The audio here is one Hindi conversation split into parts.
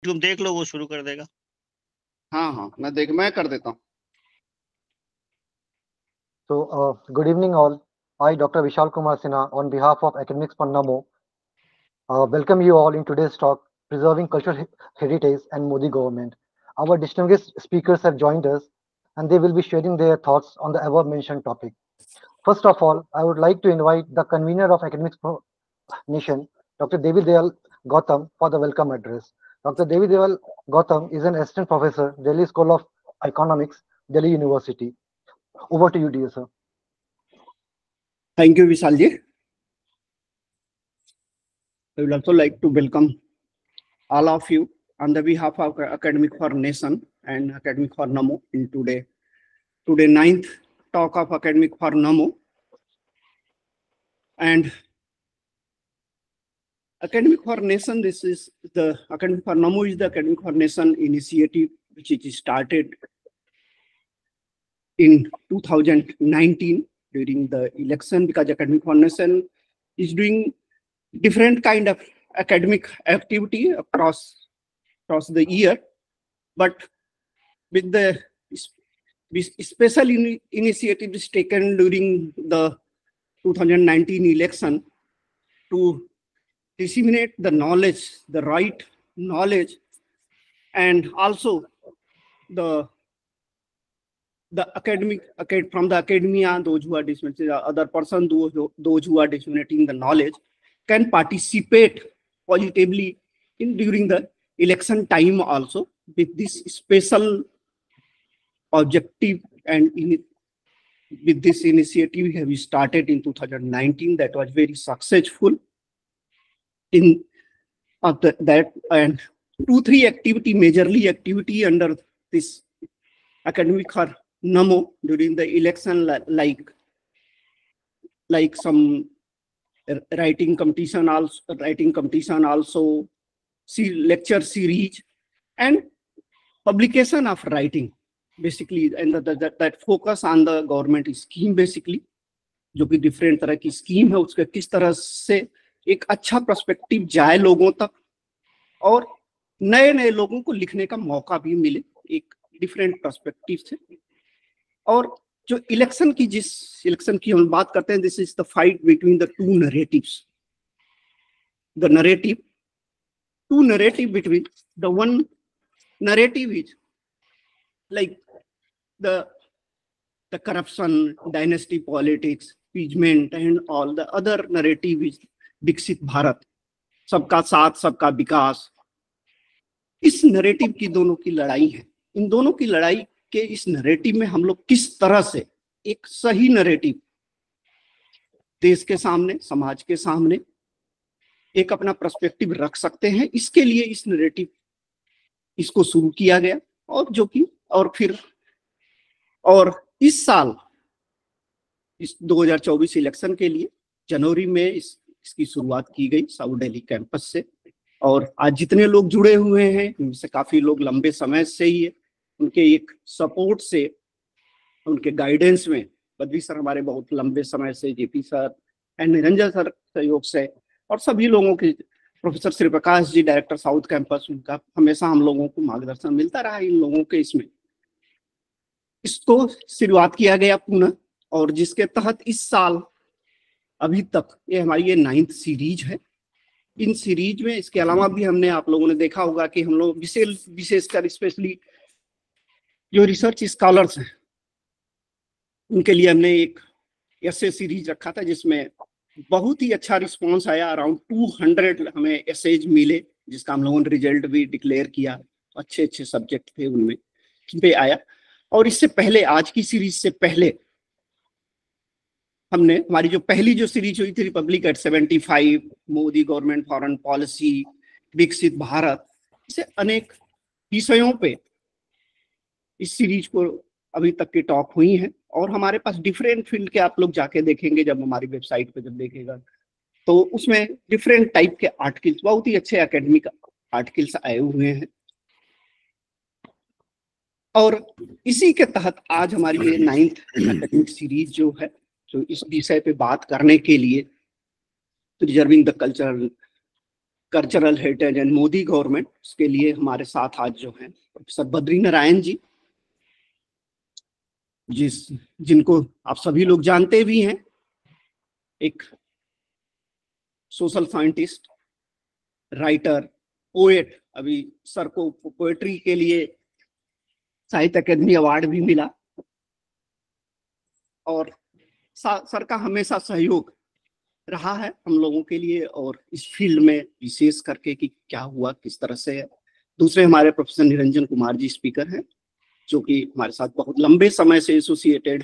तुम देख लो, वो शुरू कर देगा। हाँ हाँ, मैं कर देता हूँ। Good evening, all. I, Dr. Vishal Kumar Sinha, on behalf of Academics for NAMO, welcome you all in today's talk, Preserving Cultural Heritage and Modi Government. Our distinguished speakers have joined us, and they will be sharing their thoughts on the above-mentioned topic. First of all, I would like to invite the convener of Academics for Nation, Dr. Devi Dayal Gautam, for the welcome address. Dr. Devi Dayal Gautam is an assistant professor, Delhi School of Economics, Delhi University. Over to you, dear sir. Thank you, Vishalji. I would also like to welcome all of you on the behalf of Academic for Nation and Academic for NAMO in today ninth talk of Academic for NAMO. And Academic for Nation, this is the Academic for NAMO is the Academic for Nation initiative which is started in 2019 during the election, because Academic for Nation is doing different kind of academic activity across the year, but with the special initiatives taken during the 2019 election to disseminate the knowledge, the right knowledge, and also the academic from the academia, those who are disseminating, other person, those who are disseminating the knowledge can participate positively in during the election time also, with this special objective. And with this initiative we started in 2019, that was very successful in that. And 2-3 activity, majorly activity under this Academic for NAMO during the election, like some writing competition also, lecture series and publication of writing basically, and that focus on the government scheme basically, जो कि डिफरेंट तरह की स्कीम है, उसका किस तरह से एक अच्छा पर्सपेक्टिव जाए लोगों तक और नए नए लोगों को लिखने का मौका भी मिले एक डिफरेंट पर्सपेक्टिव से। और जो इलेक्शन की हम बात करते हैं, this is the fight between the two narratives, the narrative, two narrative between the one narrative is like the corruption, dynasty politics, impeachment, and all the other narrative is Dikshit Bharat, सबका साथ सबका विकास। इस नरेटिव की दोनों की लड़ाई है। इन दोनों की लड़ाई के इस नरेटिव में हम लोग किस तरह से एक सही नरेटिव देश के सामने, समाज के सामने एक अपना पर्सपेक्टिव रख सकते हैं, इसके लिए इस नरेटिव इसको शुरू किया गया। और जो कि और इस साल इस 2024 इलेक्शन के लिए जनवरी में इसकी शुरुआत की गई साउथ दिल्ली कैंपस से। और आज जितने लोग जुड़े हुए हैं उनसे काफी लोग लंबे समय से ही है, उनके एक सपोर्ट से, उनके गाइडेंस में, बद्री सर हमारे बहुत लंबे समय से, JP sir and Niranjan sir सहयोग से, और सभी लोगों के, professor Shri Prakash ji director south campus, उनका हमेशा हम लोगों को मार्गदर्शन मिलता रहा इन लोगों के। इसमें इसको शुरुआत किया गया पुनः, और जिसके तहत इस साल अभी तक ये हमारी ये 9th सीरीज है। इन सीरीज में इसके अलावा भी हमने, आप लोगों ने देखा होगा कि हम लोग विशेषकर स्पेशली जो रिसर्च स्कॉलर्स हैं उनके लिए हमने एक ऐसे सीरीज रखा था जिसमें बहुत ही अच्छा रिस्पांस आया। अराउंड 200 हमें एसेज मिले, जिसका हम लोगों ने रिजल्ट भी डिक्लेयर किया। अच्छे अच्छे सब्जेक्ट थे उनमें पे आया। और इससे पहले, आज की सीरीज से पहले, हमने हमारी जो पहली जो सीरीज हुई थी republic at 75, Modi government foreign policy, विकसित भारत, इसे अनेक विषयों पे इस सीरीज को अभी तक की टॉक हुई है। और हमारे पास डिफरेंट फील्ड के, आप लोग जाके देखेंगे जब हमारी वेबसाइट पे जब देखेगा तो उसमें डिफरेंट टाइप के आर्टिकल्स, बहुत ही अच्छे एकेडमिक आर्टिकल्स आए हुए हैं। और इसी के तहत आज हमारी ये 9th एकेडमिक सीरीज जो है, जो इस विषय पे बात करने के लिए, preserving the culture cultural heritage and Modi government, उसके लिए हमारे साथ आज जो हैं प्रोफेसर बद्री नारायण जी, जिनको आप सभी लोग जानते भी हैं, एक सोशल साइंटिस्ट, राइटर, पोएट। अभी सर को पोएट्री के लिए साहित्य अकेडमी अवार्ड भी मिला, और सर का हमेशा सहयोग रहा है हम लोगों के लिए, और इस फील्ड में विशेष करके कि क्या हुआ, किस तरह से है। दूसरे हमारे प्रोफेसर निरंजन कुमार जी स्पीकर हैं, जो कि हमारे साथ बहुत लंबे समय से एसोसिएटेड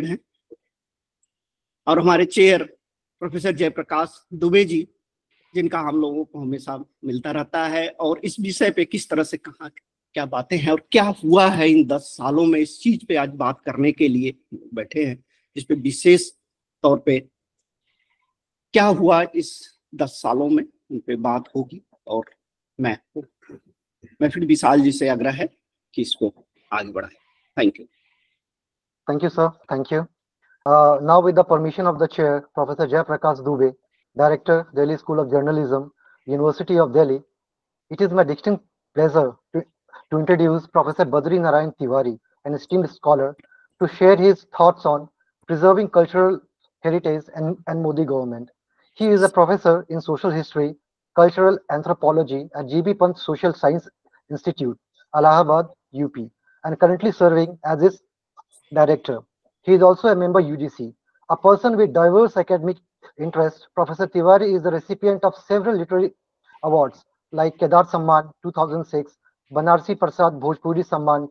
हैं। और हमारे चेयर प्रोफेसर जयप्रकाश दुबे जी, जिनका हम लोगों को हमेशा मिलता रहता है, और इस विषय पे किस तरह से कहाँ क्या बातें हैं और क्या हुआ है इन 10 सालों में, इस चीज पे आज बात करने के लिए बैठे हैं, जिस पे विशेष तौर पे क्या हुआ इस 10 सालों में उन पे बात होगी। और मैं फिर विशाल जी से आग्रह है कि इसको आगे बढ़ाएं। Thank you. Thank you, sir. Thank you. Now, with the permission of the chair, Professor Jayaprakash Dubey, Director, Delhi School of Journalism, University of Delhi, it is my distinct pleasure to introduce Professor Badri Narayan Tiwari, an esteemed scholar, to share his thoughts on preserving cultural heritage and Modi government. He is a professor in social history, cultural anthropology at GB Pant Social Science Institute, Allahabad, UP, and currently serving as its director. He is also a member UGC. A person with diverse academic interests, Professor Tiwari is the recipient of several literary awards like Kedar Samman 2006, Banarsi Prasad Bhojpuri Samman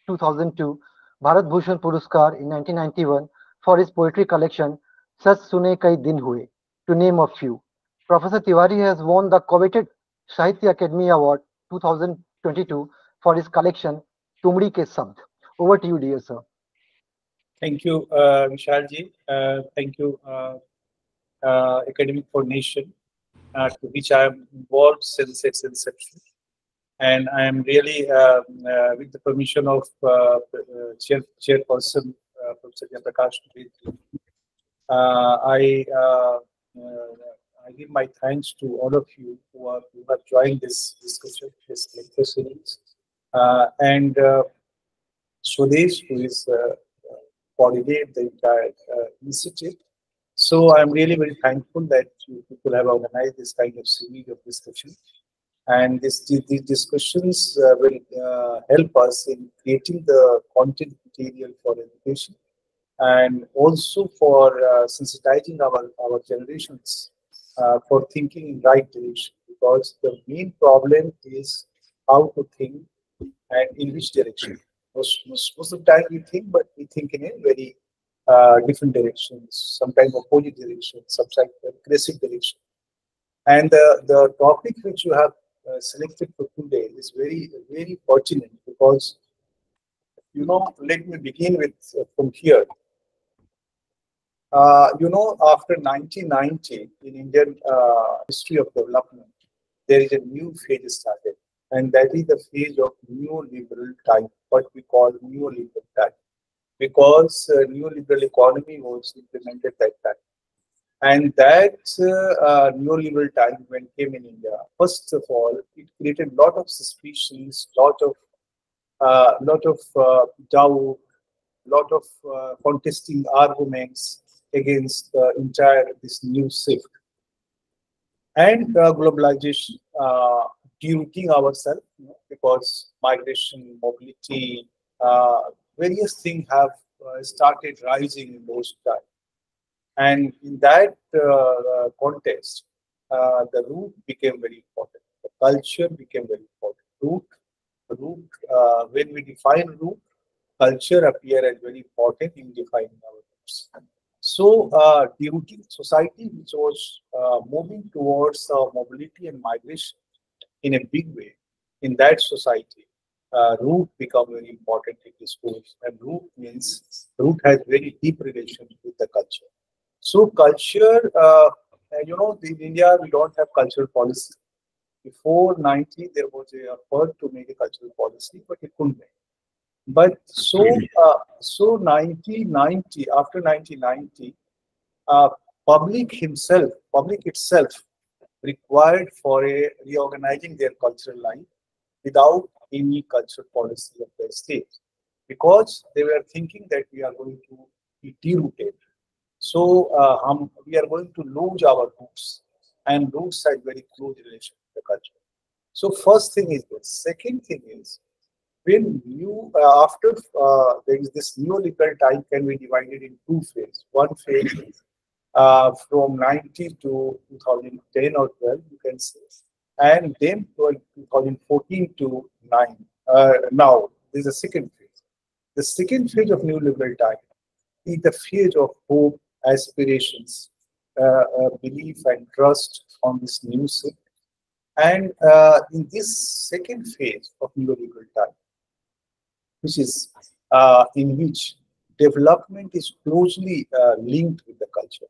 2002, Bharat Bhushan Puraskar in 1991 for his poetry collection Sach Sune Kai Din Hue, to name a few. Professor Tiwari has won the coveted Sahitya Academy Award 2022 for his collection Tumdi Ke Sabd. Over to you, dear sir. Thank you, Vishal ji. Thank you, Academic for Nation, to which I am involved since its inception. And I am really, with the permission of Chairperson Professor Jayaprakash Dubey, I give my thanks to all of you who have joined this discussion, this lecture series, and Swadesh, who is coordinate the entire initiative. So I'm really very thankful that you people have organized this kind of series of discussion. And these discussions will help us in creating the content material for education, and also for sensitizing our generations for thinking in right direction. Because the main problem is how to think and in which direction. Most of the time we think, but we think in a very different directions, sometimes opposite direction, sometimes aggressive direction. And the topic which you have selected for today is very, very pertinent, because, let me begin with from here. After 1990, in Indian history of development, there is a new phase started. And that is the phase of neoliberal type, what we call neoliberal type, because neoliberal economy was implemented that time. And that neoliberal time, when came in India, first of all, it created a lot of suspicions, lot of doubt, lot of contesting arguments against the entire this new shift. And globalization, derouting ourselves, because migration, mobility, various things have started rising in those times. And in that context, the root became very important. The culture became very important. When we define root, culture appear as very important in defining our roots. So, derouting society, which was moving towards mobility and migration in a big way, in that society, root become very important in this course. And root has very deep relation with the culture. So culture, in India, we don't have cultural policy. Before 90, there was a effort to make a cultural policy, but it couldn't make. But so 1990, after 1990, public itself required for a reorganizing their cultural life without any cultural policy of the state, because they were thinking that we are going to be derooted. So we are going to lose our roots, and roots had very close relation to the culture. So first thing is this. Second thing is, when you after there is this neoliberal time can be divided in two phases. One phase is from 90 to 2010 or 12, you can say, and then 2014 to 9. Now, there's a second phase. The second phase of neoliberal time is the phase of hope, aspirations, belief, and trust on this new system. And in this second phase of neoliberal time, which is in which development is closely linked with the culture.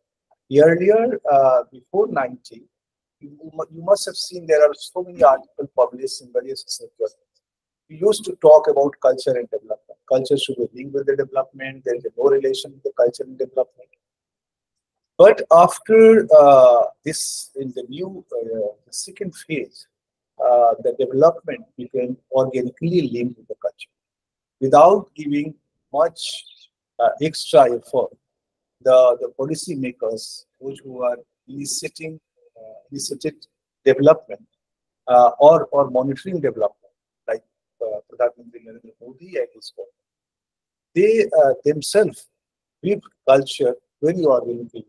Earlier, before 90, you must have seen there are so many articles published in various sectors. We used to talk about culture and development. Culture should be linked with the development. There is no relation with the culture and development. But after this, in the new the second phase, the development became organically linked with the culture without giving much extra effort. The policy makers, those who are elicited development or monitoring development, like Pradhan Mantri Narendra Modi and his government, they themselves live culture very organically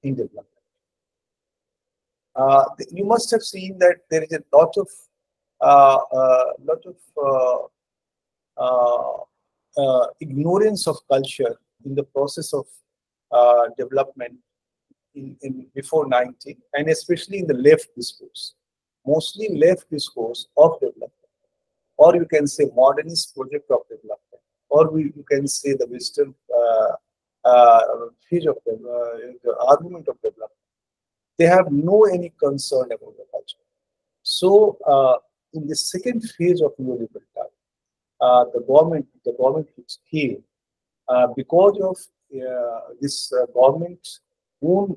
in development. You must have seen that there is a lot of ignorance of culture in the process of development in before 90, and especially in the left discourse, mostly left discourse of development, or you can say modernist project of development, or you can say the Western phase of the argument of development. They have no any concern about the culture. So in the second phase of neoliberal time, the government came because of this government's own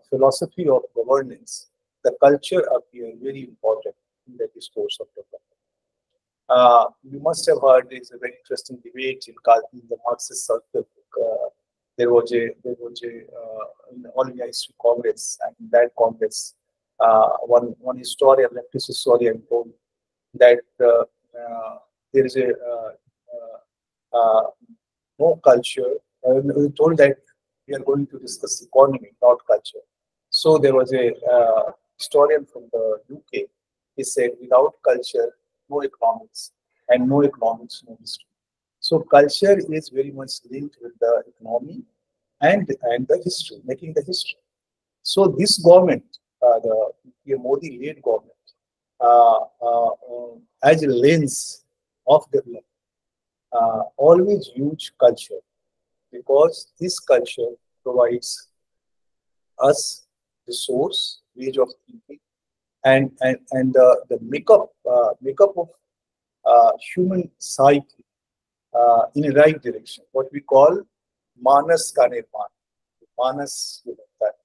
philosophy of governance. The culture appeared very important in the discourse of development. You must have heard there is a very interesting debate in the Marxist circle. There was a in All India History Congress, and in that Congress, one historian, leftist historian, told that there is a no culture. We told that we are going to discuss economy, not culture. So there was a historian from the UK. He said, without culture, no economics, and no economics, no history. So culture is very much linked with the economy and the history, making the history. So this government, the Modi-led government, as a lens of development, always use culture, because this culture provides us the source, way of thinking, and the makeup of human psyche in a right direction. What we call Manas ka nirman, Manas that.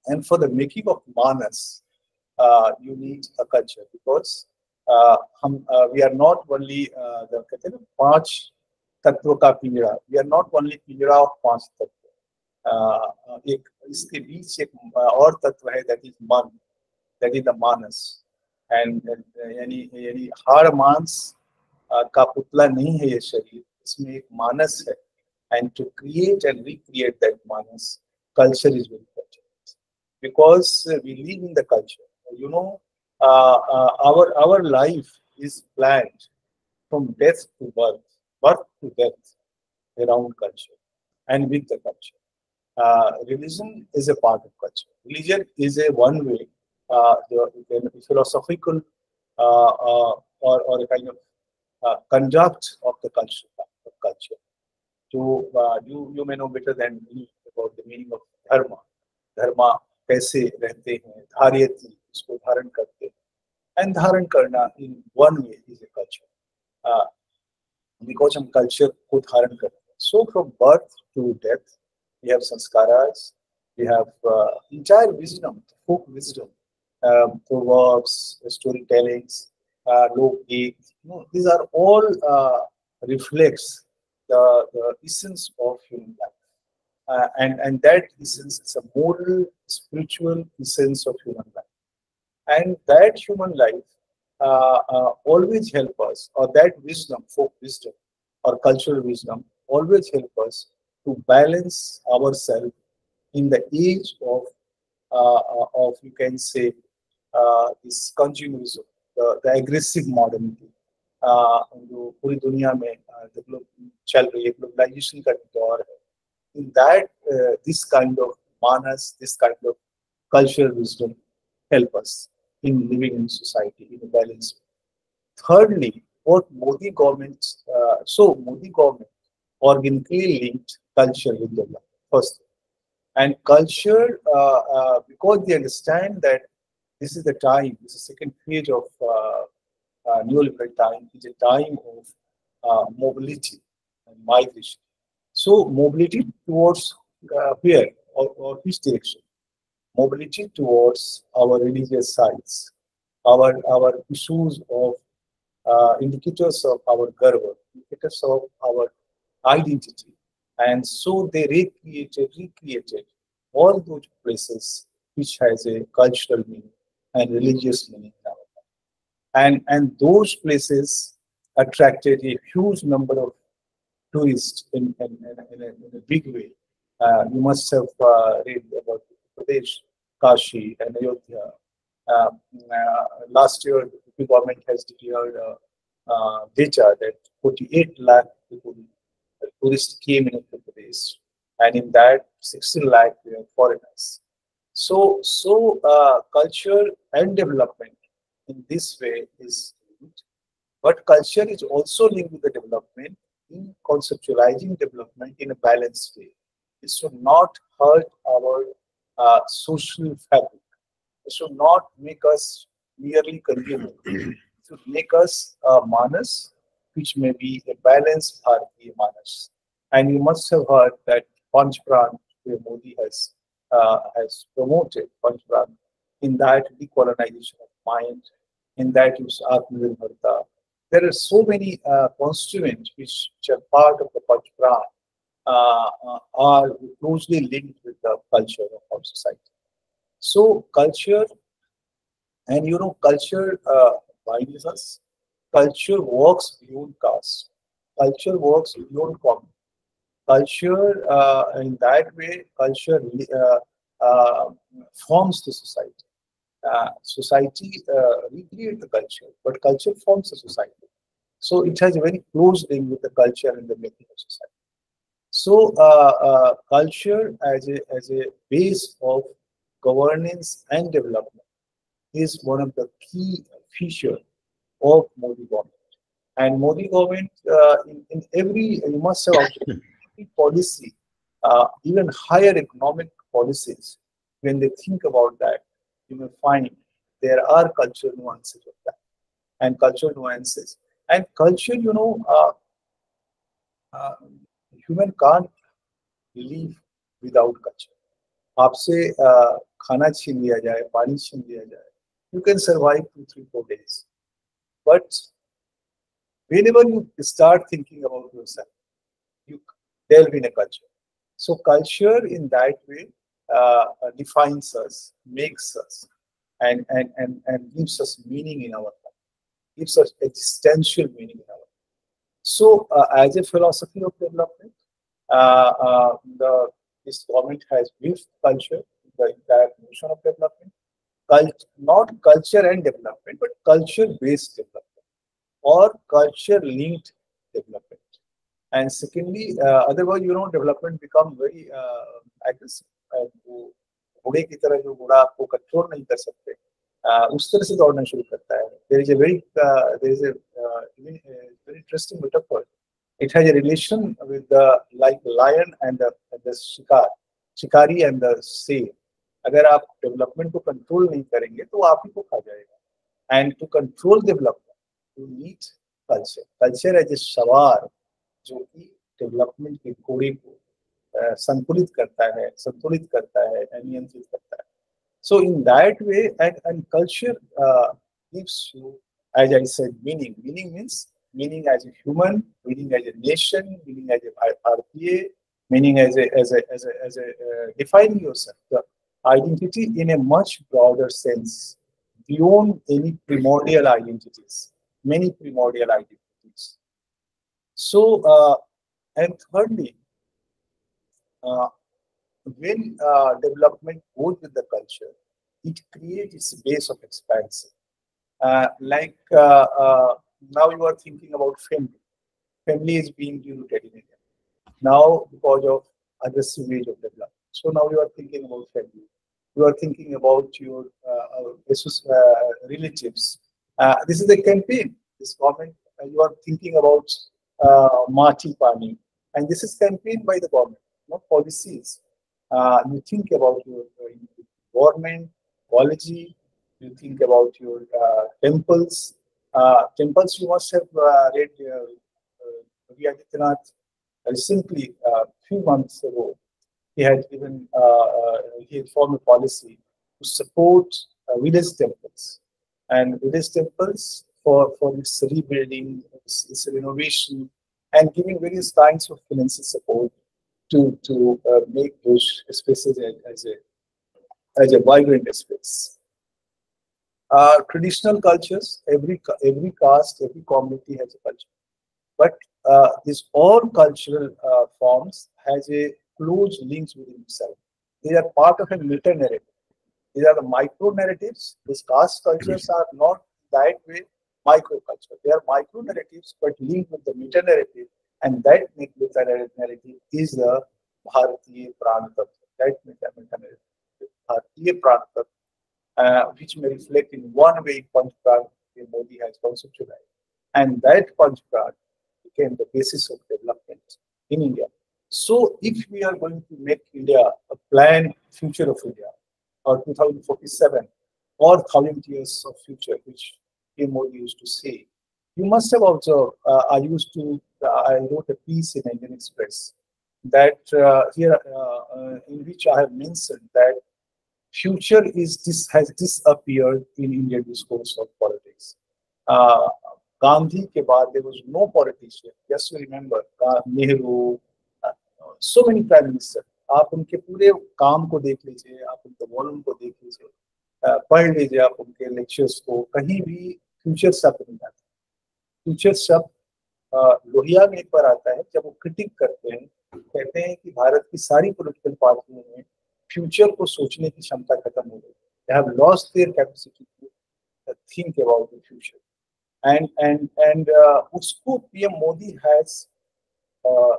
And for the making of Manas, you need a culture, because we are not only the कहते हैं ना पांच तत्वों का पिंजरा. We are not only पिंजरा of पांच तत्व. एक इसके बीच एक और तत्व है, that is मन, that is the Manas. And यानी हाड़ मांस का पुतला नहीं है ये शरीर, इसमें एक मानस है. And to create and recreate that manas, culture is very important, because we live in the culture. You know, our life is planned from death to birth, birth to death, around culture and with the culture. Religion is a part of culture. Religion is a one way, the philosophical or a kind of conduct of the culture. So you may know better than me about the meaning of dharma. Dharma कैसे रहते हैं, धार्यति इसको धारण करते हैं, and धारण करना in one way is a culture, because हम culture को धारण करते हैं. So from birth to death, we have sanskaras, we have entire wisdom, folk wisdom proverbs, storytellings, lok-git. These are all reflects the essence of human life. And that essence is a moral, spiritual essence of human life. And that human life always help us, or that wisdom, folk wisdom, or cultural wisdom, always help us to balance ourselves in the age of you can say this consumerism, the aggressive modernity. जो पूरी दुनिया में डेवलप चल रही है, ग्लोबलाइजेशन का दौर है. In that, this kind of manas, this kind of cultural wisdom help us in living in society in a balanced way. Thirdly, what Modi government, Modi government organically linked culture with development first. And culture, because they understand that this is the time, this is the second phase of neoliberal time, is a time of mobility and migration. So mobility towards where or which direction? Mobility towards our religious sites, our issues of indicators of our garva, indicators of our identity. And so they recreated all those places which has a cultural meaning and religious meaning in our life. And those places attracted a huge number of tourists in a big way. You must have read about Pradesh, Kashi, and Ayodhya. Last year, the government has declared data that 48 lakh people, tourists came in Uttar Pradesh, and in that 16 lakh were foreigners. So culture and development in this way is linked, but culture is also linked with the development in conceptualizing development in a balanced way. It should not hurt our social fabric. It should not make us merely consumers. It should make us manas, which may be a balanced Bharatiya manas. And you must have heard that Panchpran, where Modi has promoted Panchpran, in that decolonization of mind, in that use Atmanirbharta. There are so many constituents which are part of the Panchpran are closely linked with the culture of our society. So culture, and culture binds us. Culture works beyond caste. Culture works beyond common. Culture, in that way, culture forms the society. Society recreate the culture, but culture forms the society. So it has a very close link with the culture and the making of society. So culture as a base of governance and development is one of the key features of Modi government. And Modi government, in every, you must have observed, every policy, even higher economic policies, when they think about that, you may find there are cultural nuances of that. And cultural nuances. And culture, human can't live without culture. आपसे खाना छीन लिया जाए, पानी छीन लिया जाए, you can survive 2, 3, 4 days. But whenever you start thinking about yourself, you delve in a culture. So culture in that way defines us, makes us, and gives us meaning in our life, gives us existential meaning in our life. So as a philosophy of development, this government has built culture, the entire notion of development, not culture and development, but culture-based development or culture-linked development. And secondly, otherwise, development become very aggressive. घोड़े की तरह जो घोड़ा आपको कंट्रोल नहीं कर सकते, उस तरह से दौड़ना शुरू करता है. There is a very interesting metaphor. It has a relation with the like lion and the shikari and the sea. अगर आप डेवलपमेंट को कंट्रोल नहीं करेंगे तो आप ही को खा जाएगा. And to control development, you need culture. Culture as a सवार जो कि डेवलपमेंट के घोड़े को संतुलित करता है, नियंत्रित करता है. So in that way, and culture gives you, as I said, meaning. Meaning means meaning as a human, meaning as a nation, meaning as a RPA, meaning as a defining yourself. The identity in a much broader sense, beyond any primordial identities, many primordial identities. So, and thirdly, uh, when development goes with the culture, it creates its base of expansion. Like now you are thinking about family. Family is being diluted in India. Now because of aggressive age of development. So now you are thinking about family. You are thinking about your relatives. This is a campaign. This government, you are thinking about Mati Pani. And this is campaign by the government, not policies. You think about your government, quality, you think about your temples. Temples you must have read Yogi Adityanath recently, a few months ago, he had formed a policy to support village temples and village temples for its rebuilding, its renovation, and giving various kinds of financial support to make those spaces as a vibrant space. Traditional cultures, every caste, every community has a culture, but these all cultural forms has a close links within itself. They are part of a meta narrative. These are the micro narratives. These caste cultures are not that way micro culture. They are micro narratives, but linked with the meta narrative, and that meta narrative is the Bharatiya Pran Tattva. That meta narrative, Bharatiya Pran Tattva, which may reflect in one way Panch Pran Modi has conceptualized, and that Panch Pran became the basis of development in India. So, if we are going to make India a planned future of India, or 2047, or 1,000 years of future, which PM Modi used to say, you must have also. I wrote a piece in Indian Express that in which I have mentioned that future has disappeared in Indian discourse of politics. Gandhi के बाद there was no politician. Just remember Nehru, so many prime ministers. आप उनके पूरे काम को देख लीजिए, आप उनके वॉल्यूम को देख लीजिए, पढ़ लीजिए आप उनके लेक्चर्स को, कहीं भी फ्यूचर शब्द नहीं आता. फ्यूचर शब्द लोहिया में एक बार आता है जब वो क्रिटिक करते हैं, कहते हैं कि भारत की सारी पॉलिटिकल पार्टियों में फ्यूचर को सोचने की क्षमता खत्म हो गई. They have lost their capacity to think about the future. And usko PM Modi has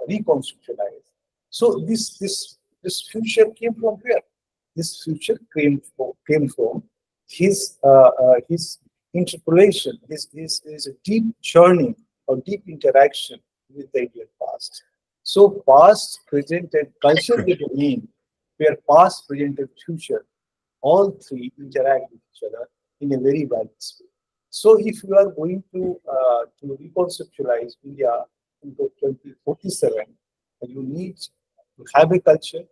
reconceptualized. So this future came from where? This future came from his interpolation, his deep churning or deep interaction with the Indian past. So past, present, and culture domain, where past, present, and future, all three interact with each other in a very balanced way. So if you are going to reconceptualize India into 2047, you need to have a culture,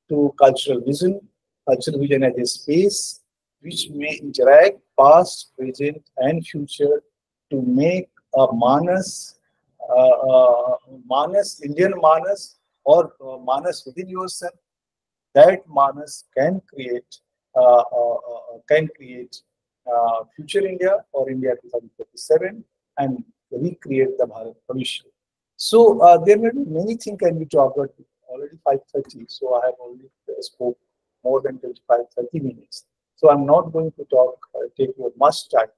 to cultural vision as a space which may interact past, present, and future to make a Manas, Indian Manas, or Manas within yourself. That Manas can create future India or India 2047 and recreate the Bharat Bhavishya. So there may be many things can be talked about. Already 5:30, so I have already spoke more than 25-30 minutes. So I'm not going to take your much time.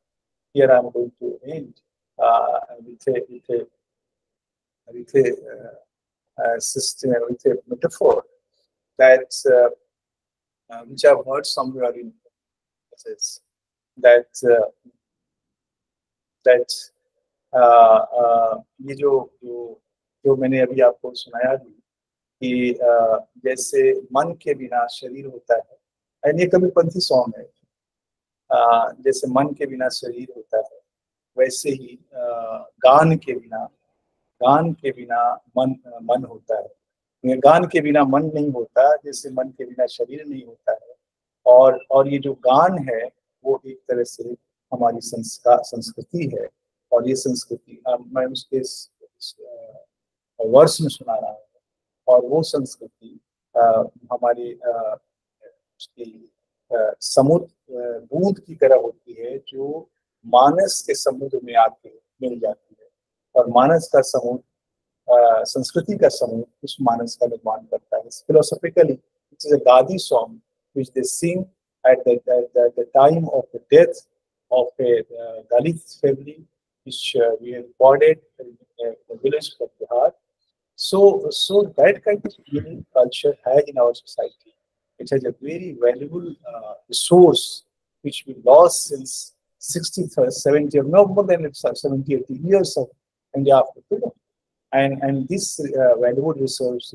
Here I'm going to end with a metaphor that which I've heard somewhere in that ये जो मैंने अभी आपको सुनाया भी कि जैसे मन के बिना शरीर होता है, एंड ये कबीरपंथी सॉन्ग है, जैसे मन के बिना शरीर होता है वैसे ही गान के बिना मन होता है. गान के बिना मन नहीं होता, जैसे मन के बिना शरीर नहीं होता है, और ये जो गान है वो एक तरह से हमारी संस्कृति है। और ये संस्कृति मैं उसके वर्ष में सुना रहा हूँ। और वो संस्कृति हमारे उसकी समुद्र बूंद की तरह होती है जो मानस के समुद्र में आके मिल जाती है। और मानस का समुद्र संस्कृति का समूह उस मानस का निर्माण करता है। Philosophically, it is a Gadi song which they sing at the time of the death of a Dalit family, which we have recorded in the village of Bihar. So that kind of unique culture has in our society. It has a very valuable resource which we lost since 60, 70, or no more than 70, 80 years of India after freedom. And this valuable resource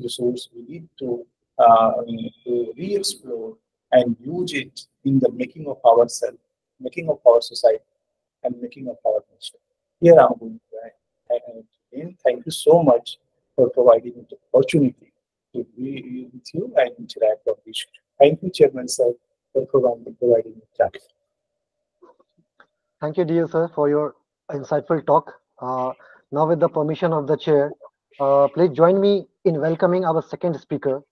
we need to re-explore and use it in the making of ourselves, making of our society, and making of our nation. Here I'm going to end. And again, thank you so much for providing me the opportunity to be with you and interact on this. Thank you, Chairman Sir, for providing me that. Thank you, dear sir, for your insightful talk. Now, with the permission of the chair, please join me in welcoming our second speaker,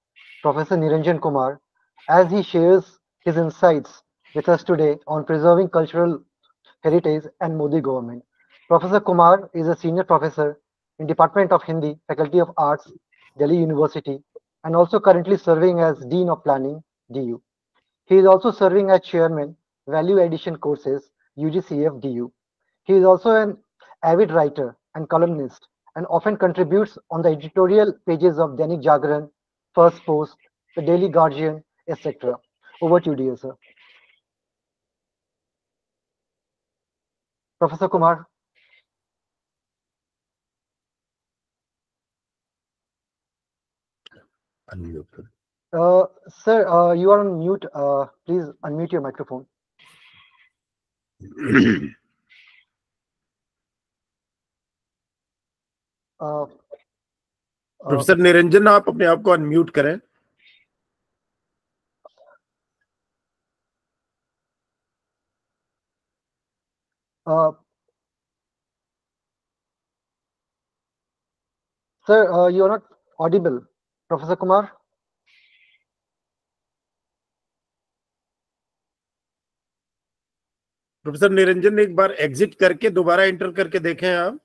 Professor Niranjan Kumar, as he shares his insights with us today on preserving cultural heritage and Modi government. Professor Kumar is a senior professor in Department of Hindi, Faculty of Arts, Delhi University, and also currently serving as Dean of Planning, DU. He is also serving as Chairman, Value Addition Courses, UGCF DU. He is also an avid writer and columnist and often contributes on the editorial pages of Dainik Jagran, First Post, the Daily Guardian, etc. Over to you, dear sir. Professor Kumar. Unmute. Sir, you are on mute. Please unmute your microphone. Professor Niranjan, आप अपने आप को अनम्यूट करें। Sir, you are not audible. Professor Kumar? Professor Niranjan, एक बार एग्जिट करके दोबारा एंटर करके देखें आप।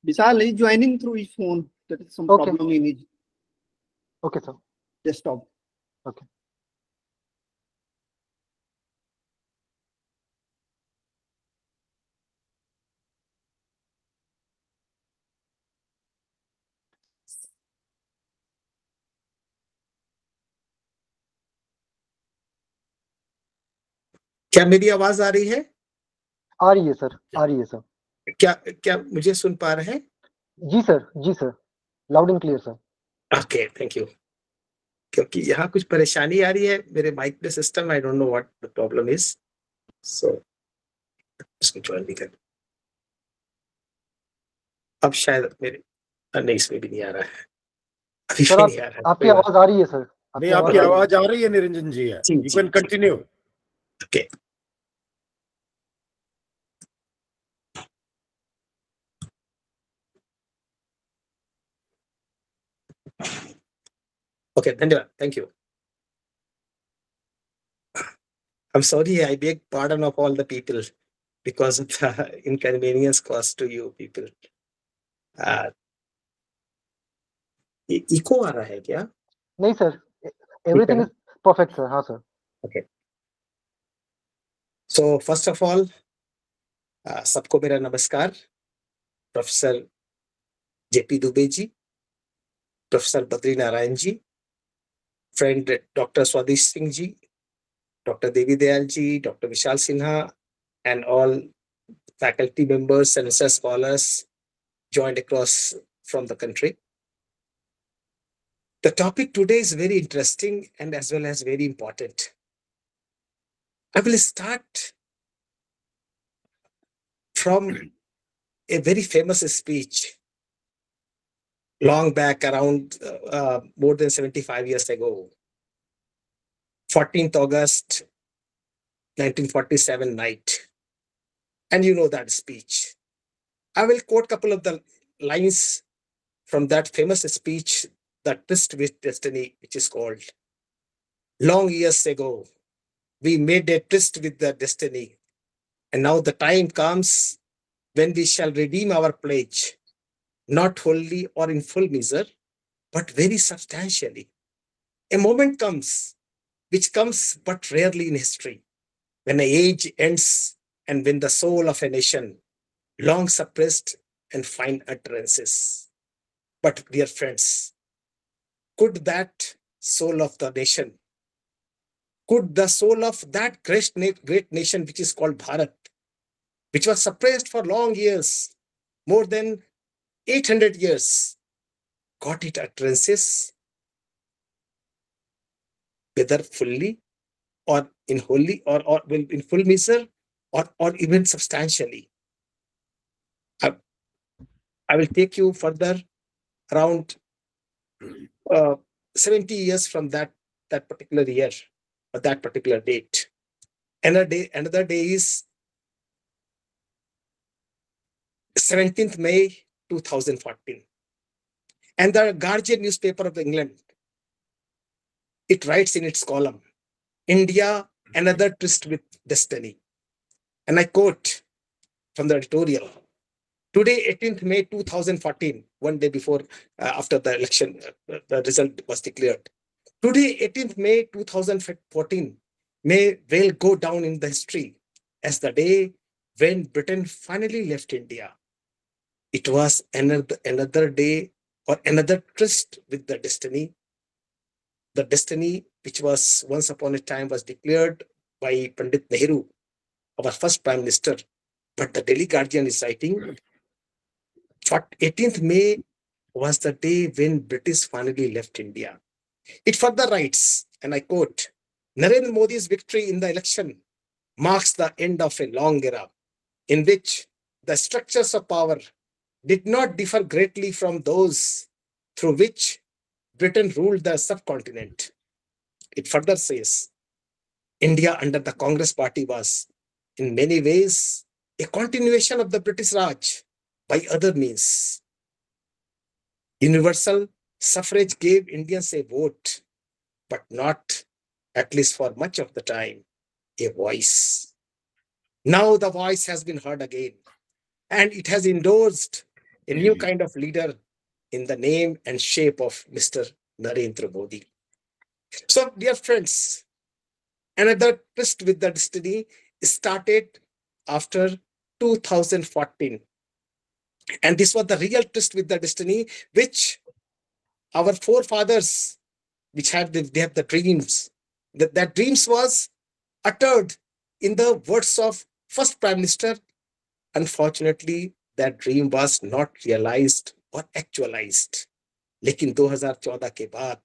Vishal is joining through his phone. There is some Okay. problem in his Okay, sir. desktop. Okay. क्या मेरी आवाज आ रही है? आ रही है सर, आ रही है सर। क्या क्या मुझे सुन पा रहे हैं? जी sir, loud and clear sir. Okay, thank you. क्योंकि यहाँ कुछ परेशानी आ रही है मेरे माइक पे system, I don't know what the problem is, so इसको ज्वाइन नहीं कर। अब शायद मेरे नहीं, इसमें भी नहीं आ रहा है, अभी सर भी नहीं आ रहा है। आपकी कोई बात आवाज आ रही है सर, नहीं, आपकी आवाज आ रही है निरंजन जी, है जी, यू जी, कैन जी। कंटिन्यू। ओके, ओके, धन्यवाद, thank you. I'm sorry, I beg pardon of all the people because of the inconvenience caused to you people. Echo आ रहा है क्या? नहीं sir, everything is perfect sir. हाँ sir. Okay, so first of all सबको मेरा नमस्कार। Professor JP Dube ji, professor Badri Narayan ji, friend doctor Swadish Singh ji, doctor Devi Dayal ji, doctor Vishal Sinha, and all faculty members and research scholars joined across from the country. The topic today is very interesting and as well as very important. I will start from a very famous speech long back around more than 75 years ago, 14th August 1947 night. And you know that speech. I will quote a couple of the lines from that famous speech, The Tryst with Destiny, which is called, long years ago, we made a tryst with the destiny, and now the time comes when we shall redeem our pledge, not wholly or in full measure, but very substantially. A moment comes, which comes but rarely in history, when an age ends and when the soul of a nation, long suppressed and find utterances. But dear friends, could that soul of the nation, could the soul of that great nation which is called Bharat, which was suppressed for long years, more than 800 years, got it utterances, whether fully or in wholly or in full measure or even substantially. I will take you further around 70 years from that particular year or that particular date. Another day is 17th May 2014. And the Guardian newspaper of England, it writes in its column, India, another tryst with destiny. And I quote from the editorial, today, 18th May 2014, one day before, after the election, the result was declared. Today, 18th May 2014, may well go down in the history as the day when Britain finally left India. It was another day or another tryst with the destiny which was once upon a time was declared by Pandit Nehru, our first Prime Minister. But the Daily Guardian is writing, 18th May was the day when British finally left India. It further writes, and I quote, Narendra Modi's victory in the election marks the end of a long era in which the structures of power did not differ greatly from those through which Britain ruled the subcontinent. It further says, India under the Congress party was, in many ways, a continuation of the British Raj by other means. Universal suffrage gave Indians a vote, but not, at least for much of the time, a voice. Now the voice has been heard again, and it has endorsed a new kind of leader in the name and shape of Mr. Narendra Modi. So, dear friends, another tryst with the destiny started after 2014. And this was the real tryst with the destiny, which our forefathers, which they have the dreams, that dreams was uttered in the words of first Prime Minister, unfortunately, that dream was not realized or actualized. लेकिन 2014 के बाद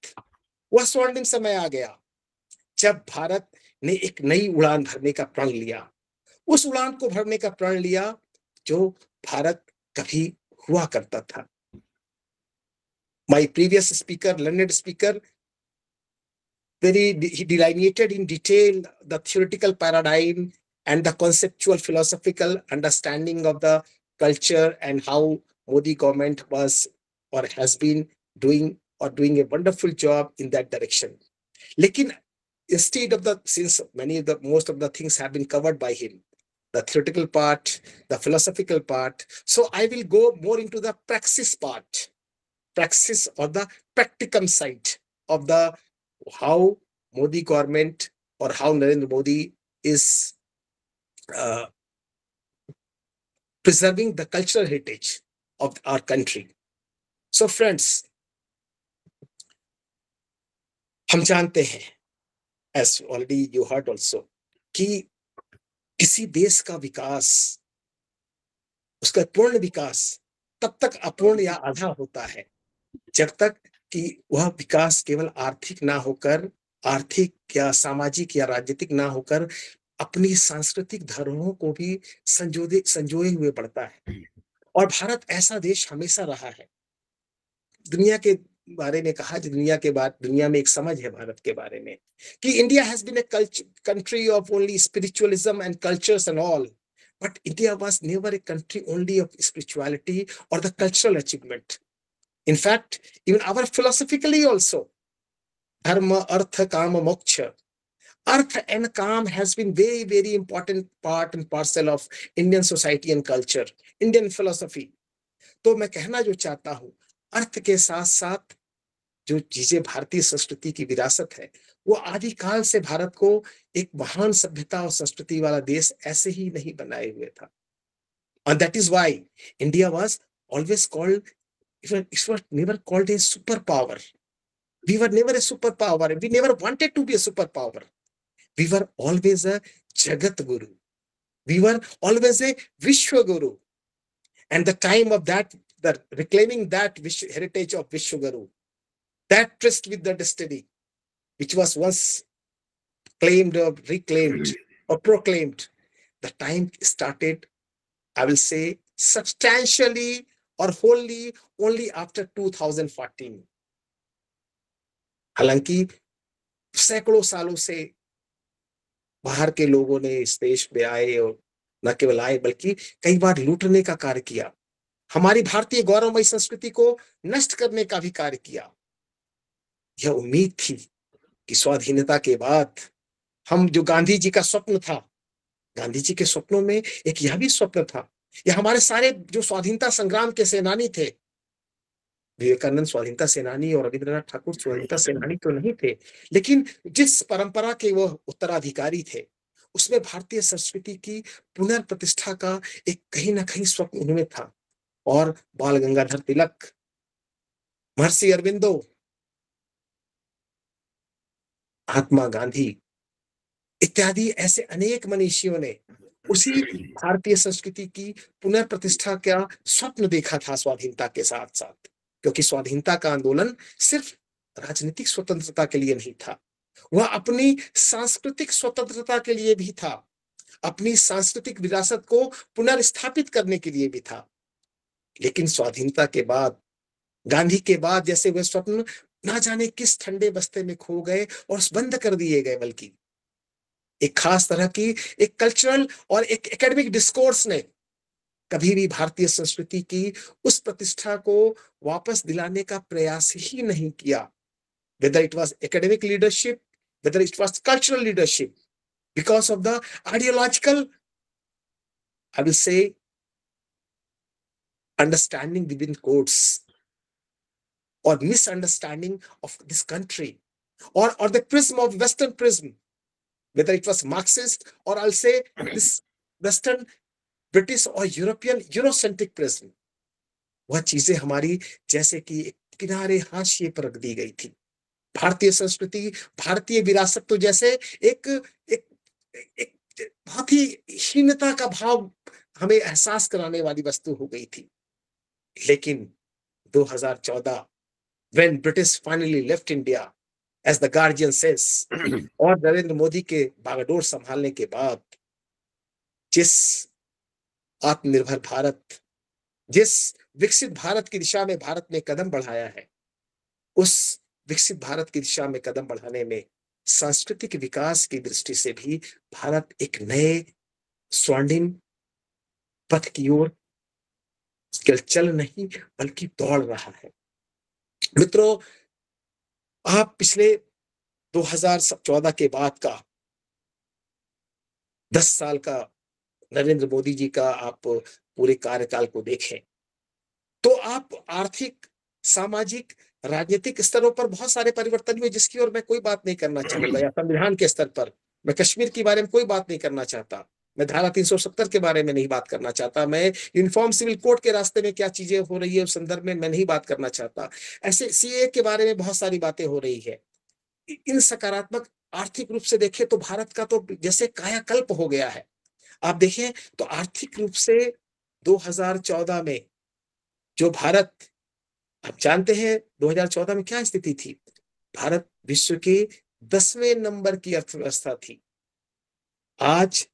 वह स्वर्णिम समय आ गया जब भारत ने एक नई उड़ान भरने का प्रण लिया, उस उड़ान को भरने का प्रण लिया जो भारत कभी हुआ करता था. My previous speaker, learned speaker, he delineated in detail the theoretical paradigm and the conceptual philosophical understanding of the culture and how Modi government was or has been doing a wonderful job in that direction. Lekin instead of since most of the things have been covered by him, the theoretical part, the philosophical part, so I will go more into the praxis part, praxis or the practicum side of the how Modi government or how Narendra Modi is preserving the cultural heritage of our country. So friends, हम जानते हैं, as already you heard also, कि किसी देश का विकास, उसका पूर्ण विकास तब तक अपूर्ण या आधा होता है जब तक कि वह विकास केवल आर्थिक ना होकर, आर्थिक या सामाजिक या राजनीतिक ना होकर अपनी सांस्कृतिक धरोहरों को भी संजोए हुए बढ़ता है. और भारत ऐसा देश हमेशा रहा है. दुनिया के बारे में कहा, दुनिया में एक समझ है भारत के बारे में कि India has been a country of only spiritualism and cultures and all, but India was never a country only of spirituality और the cultural achievement. In fact, even our philosophically also, dharma, artha, kama, moksha. Artha and kam has been very, very important part and parcel of Indian society and culture, Indian philosophy. तो मैं कहना जो चाहता हूँ, अर्थ के साथ साथ जो चीजें भारतीय संस्कृति की विरासत है, वो आदिकाल से भारत को एक महान सभ्यता और संस्कृति वाला देश ऐसे ही नहीं बनाए हुए था. And that is why India was always called, it was never called a superpower. We were never a superpower. We never wanted to be a superpower. We were always a Jagat Guru. We were always a Vishwa Guru. And the time of that, the reclaiming that heritage of Vishwa Guru, that tryst with the destiny, which was once claimed or reclaimed or proclaimed, the time started, I will say, substantially or wholly only after 2014. हालांकि सैकड़ों सालों से बाहर के लोगों ने इस देश में आए और न केवल आए बल्कि कई बार लूटने का कार्य किया, हमारी भारतीय गौरवमयी संस्कृति को नष्ट करने का भी कार्य किया. यह उम्मीद थी कि स्वाधीनता के बाद हम जो गांधी जी का स्वप्न था, गांधी जी के स्वप्नों में एक यह भी स्वप्न था, ये हमारे सारे जो स्वाधीनता संग्राम के सेनानी थे, विवेकानंद स्वाधीनता सेनानी और रविंद्रनाथ ठाकुर स्वाधीनता सेनानी तो नहीं थे, लेकिन जिस परंपरा के वह उत्तराधिकारी थे, उसमें भारतीय संस्कृति की पुनर्प्रतिष्ठा का एक कहीं ना कहीं स्वप्न उनमें था. और बाल गंगाधर तिलक, महर्षि अरविंदो, महात्मा गांधी इत्यादि ऐसे अनेक मनीषियों ने उसी भारतीय संस्कृति की पुनर्प्रतिष्ठा का स्वप्न देखा था स्वाधीनता के साथ साथ, क्योंकि स्वाधीनता का आंदोलन सिर्फ राजनीतिक स्वतंत्रता के लिए नहीं था, वह अपनी सांस्कृतिक स्वतंत्रता के लिए भी था, अपनी सांस्कृतिक विरासत को पुनर्स्थापित करने के लिए भी था. लेकिन स्वाधीनता के बाद, गांधी के बाद जैसे वह स्वप्न ना जाने किस ठंडे बस्ते में खो गए और बंद कर दिए गए, बल्कि एक खास तरह की एक कल्चरल और एक एकेडमिक डिस्कोर्स ने कभी भी भारतीय संस्कृति की उस प्रतिष्ठा को वापस दिलाने का प्रयास ही नहीं किया. Whether it was academic leadership, whether it was cultural leadership, because of the ideological, I will say, understanding within quotes or misunderstanding of this country, or the prism of Western prism, whether it was Marxist or I'll say this Western, British or European Eurocentric prism, वह चीजें हमारी जैसे कि किनारे हाशिए पर रख दी गई थी. भारतीय संस्कृति, भारतीय विरासत तो जैसे एक बहुत ही हीनता का भाव हमें एहसास कराने वाली वस्तु हो गई थी। लेकिन 2014 when British finally left India, as the Guardian says, और नरेंद्र मोदी के बागडोर संभालने के बाद जिस आत्मनिर्भर भारत, जिस विकसित भारत की दिशा में भारत ने कदम बढ़ाया है, उस विकसित भारत की दिशा में कदम बढ़ाने में सांस्कृतिक विकास की दृष्टि से भी भारत एक नए स्वर्णिम पथ की ओर चल नहीं बल्कि दौड़ रहा है। मित्रों, आप पिछले 2014 के बाद का 10 साल का नरेंद्र मोदी जी का आप पूरे कार्यकाल को देखें तो आप आर्थिक, सामाजिक, राजनीतिक स्तरों पर बहुत सारे परिवर्तन हुए, जिसकी ओर मैं कोई बात नहीं करना चाहूंगा। या संविधान के स्तर पर मैं कश्मीर के बारे में कोई बात नहीं करना चाहता, मैं धारा 370 के बारे में नहीं बात करना चाहता, मैं यूनिफॉर्म सिविल कोड के रास्ते में क्या चीजें हो रही है उस संदर्भ में मैं नहीं बात करना चाहता। ऐसे सीए के बारे में बहुत सारी बातें हो रही है। इन सकारात्मक आर्थिक रूप से देखें तो भारत का तो जैसे कायाकल्प हो गया है। आप देखें तो आर्थिक रूप से 2014 में जो भारत, आप जानते हैं 2014 में क्या स्थिति थी, भारत विश्व के 10वें नंबर की अर्थव्यवस्था थी। आज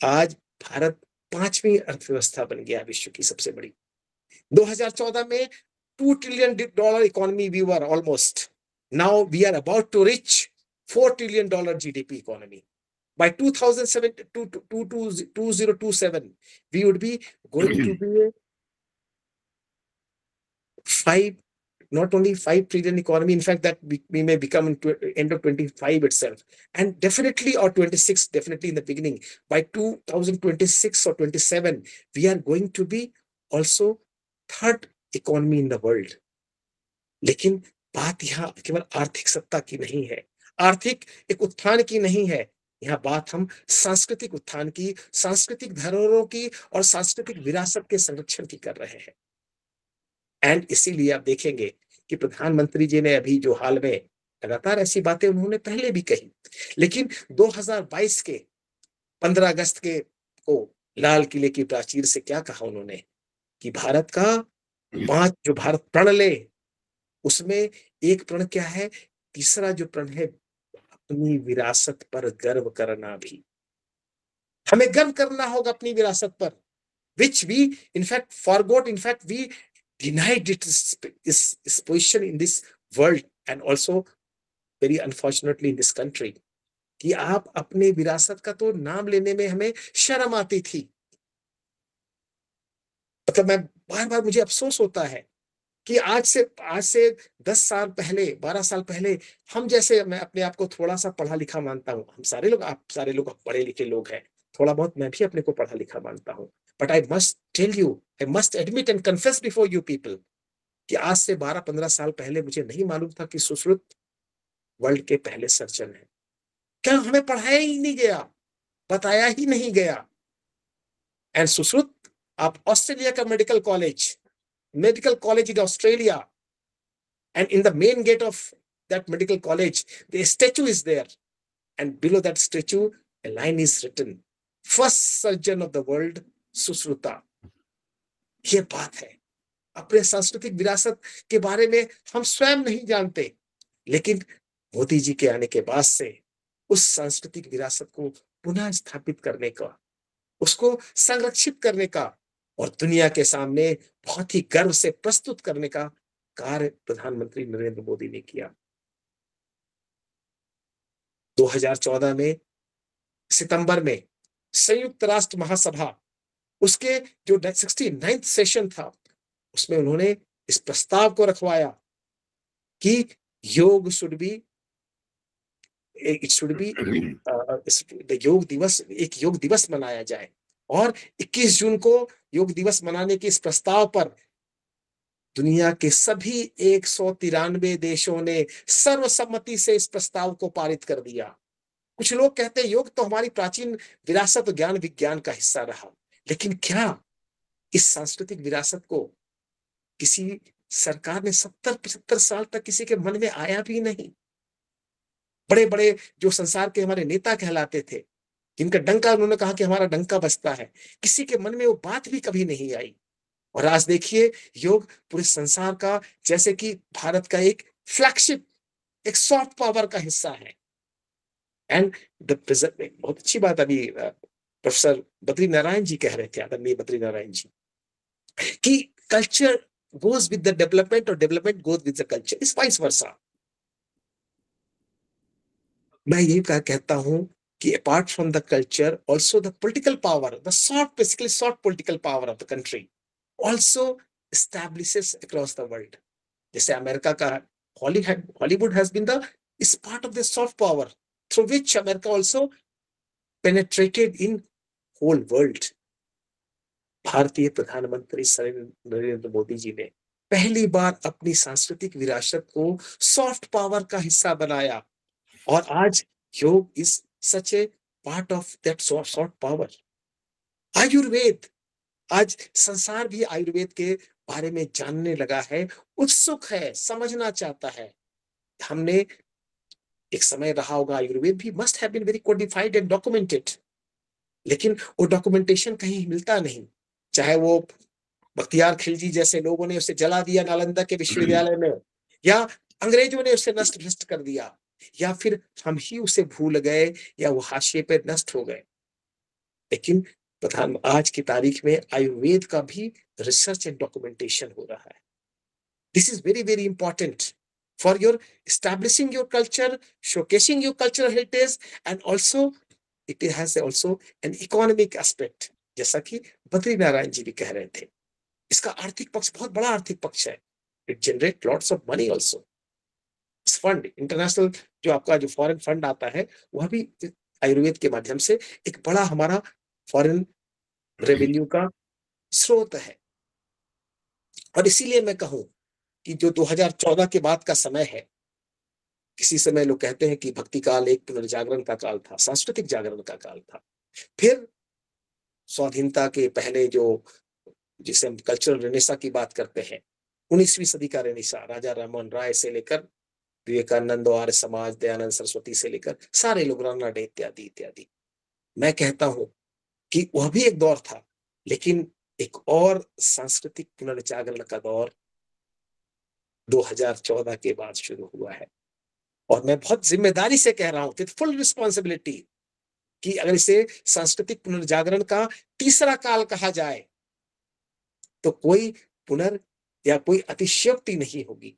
भारत 5वीं अर्थव्यवस्था बन गया विश्व की सबसे बड़ी। 2014 में $2 trillion economy we were almost, now we are about to reach $4 trillion GDP economy. By 2027, we would be going to be a not only 5 trillion economy, in fact, that we may become in end of 25 itself, and definitely, or 26, definitely in the beginning. By 2026 or 27, we are going to be also 3rd economy in the world. लेकिन बात यहाँ केवल आर्थिक सत्ता की नहीं है, आर्थिक एक उत्थान की नहीं है, यहाँ बात हम सांस्कृतिक उत्थान की, सांस्कृतिक धरोहरों की और सांस्कृतिक विरासत के संरक्षण की कर रहे हैं। एंड इसीलिए आप देखेंगे कि प्रधानमंत्री जी ने अभी जो हाल में लगातार ऐसी बातें उन्होंने पहले भी कही, लेकिन 2022 के 15 अगस्त के को लाल किले की प्राचीर से क्या कहा उन्होंने कि भारत का 5 जो भारत प्रण ले, उसमें एक प्रण क्या है, तीसरा जो प्रण है अपनी विरासत पर गर्व करना भी। हमें गर्व करना होगा अपनी विरासत पर, which we in fact forgot, in fact we denied its position in this world and also very unfortunately in this country, कि आप अपने विरासत का तो नाम लेने में हमें शर्म आती थी। मतलब मैं बार-बार मुझे अफसोस होता है कि आज से 10 साल पहले, 12 साल पहले हम जैसे, मैं अपने आप को थोड़ा सा पढ़ा लिखा मानता हूँ, हम सारे लोग, आप सारे लोग पढ़े लिखे लोग हैं, थोड़ा बहुत मैं भी अपने को पढ़ा लिखा मानता हूँ, but I must tell you, I must admit and confess before you people कि आज से 12-15 साल पहले मुझे नहीं मालूम था कि सुश्रुत वर्ल्ड के पहले सर्जन है। क्या हमें पढ़ाया ही नहीं गया, बताया ही नहीं गया। एंड सुश्रुत, आप ऑस्ट्रेलिया का medical college in Australia, and in the main gate of that medical college, the statue is there, and below that statue, a line is written, first surgeon of the world, Sushruta. ये बात है, अपने सांस्कृतिक विरासत के बारे में हम स्वयं नहीं जानते, लेकिन मोदी जी के आने के बाद से उस सांस्कृतिक विरासत को पुनः स्थापित करने का, उसको संरक्षित करने का और दुनिया के सामने बहुत ही गर्व से प्रस्तुत करने का कार्य प्रधानमंत्री नरेंद्र मोदी ने किया। 2014 में सितंबर में संयुक्त राष्ट्र महासभा, उसके जो 69th सेशन था, उसमें उन्होंने इस प्रस्ताव को रखवाया कि योग शुड बी योग दिवस, एक योग दिवस मनाया जाए, और 21 जून को योग दिवस मनाने के इस प्रस्ताव पर दुनिया के सभी 193 देशों ने सर्वसम्मति से इस प्रस्ताव को पारित कर दिया। कुछ लोग कहते हैं योग तो हमारी प्राचीन विरासत और ज्ञान विज्ञान का हिस्सा रहा, लेकिन क्या इस सांस्कृतिक विरासत को किसी सरकार ने 70-75 साल तक किसी के मन में आया भी नहीं। बड़े बड़े जो संसार के हमारे नेता कहलाते थे, जिनका डंका, उन्होंने कहा कि हमारा डंका बजता है, किसी के मन में वो बात भी कभी नहीं आई। और आज देखिए योग पूरे संसार का, जैसे कि भारत का एक फ्लैगशिप, एक सॉफ्ट पावर का हिस्सा है। एंड द प्रेजेंट, बहुत अच्छी बात अभी प्रोफेसर बद्री नारायण जी कह रहे थे, आदरणीय बद्री नारायण जी, कि culture goes with the development or development goes with the culture, is vice versa. मैं यही कहता हूं कि apart from the culture, also the political power, the soft, basically soft political power of the country also establishes across the world. जैसे अमेरिका का Hollywood has been the is part of the soft power through which America also penetrated in whole world. भारतीय प्रधानमंत्री नरेंद्र मोदी जी ने पहली बार अपनी सांस्कृतिक विरासत को सॉफ्ट पावर का हिस्सा बनाया, और आज योग is such A part of that soft power. Ayurveda, आज संसार भी आयुर्वेद के बारे में जानने लगा है, उत्सुक है, समझना चाहता है। हमने एक समय रहा होगा, आयुर्वेद भी must have been very codified and documented, लेकिन वो डॉक्यूमेंटेशन कहीं मिलता नहीं। चाहे वो बख्तियार खिलजी जैसे लोगों ने उसे जला दिया नालंदा के विश्वविद्यालय में, या अंग्रेजों ने उसे नष्ट भ्रष्ट कर दिया, या फिर हम ही उसे भूल गए, या वो हाशिए पे नष्ट हो गए। लेकिन आज की तारीख में आयुर्वेद का भी रिसर्च एंड डॉक्यूमेंटेशन हो रहा है। This is very very important for your establishing your culture, showcasing your cultural heritage, and also it has also an economic aspect, जैसा कि बद्री नारायण जी भी कह रहे थे। इसका आर्थिक पक्ष बहुत बड़ा आर्थिक पक्ष है। It generate lots of money also. इस फंड, इंटरनेशनल जो आपका जो फॉरेन फंड आता है, वह भी आयुर्वेद के माध्यम से एक बड़ा हमारा फॉरेन रेवेन्यू का स्रोत है। और इसीलिए मैं कहूं कि जो 2014 के बाद का समय है, किसी समय लोग कहते हैं कि भक्ति काल एक पुनर्जागरण का काल था, सांस्कृतिक जागरण का काल था। फिर स्वाधीनता के पहले जो, जिसे हम कल्चरल रेनेसा की बात करते हैं, 19वीं सदी का रेनेसा, राजा राममोहन राय से लेकर विवेकानंद, आर्य समाज, दयानंद सरस्वती से लेकर सारे लोग, राणा डे इत्यादि इत्यादि। मैं कहता हूं कि वह भी एक दौर था, लेकिन एक और सांस्कृतिक पुनर्जागरण का दौर 2014 के बाद शुरू हुआ है। और मैं बहुत जिम्मेदारी से कह रहा हूं, विद फुल रिस्पॉन्सिबिलिटी, कि अगर इसे सांस्कृतिक पुनर्जागरण का तीसरा काल कहा जाए तो कोई या कोई अतिशयोक्ति नहीं होगी।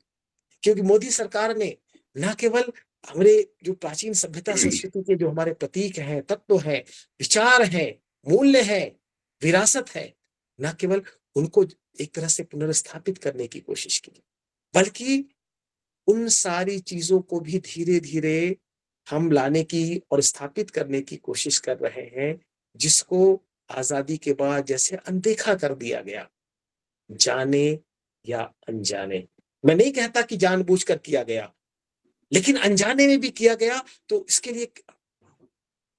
क्योंकि मोदी सरकार ने न केवल हमारे जो प्राचीन सभ्यता संस्कृति के जो हमारे प्रतीक हैं, तत्व हैं, विचार हैं, मूल्य हैं, विरासत है, न केवल उनको एक तरह से पुनर्स्थापित करने की कोशिश की, बल्कि उन सारी चीजों को भी धीरे धीरे हम लाने की और स्थापित करने की कोशिश कर रहे हैं, जिसको आजादी के बाद जैसे अनदेखा कर दिया गया, जाने या अनजाने। मैं नहीं कहता कि जानबूझकर किया गया, लेकिन अनजाने में भी किया गया। तो इसके लिए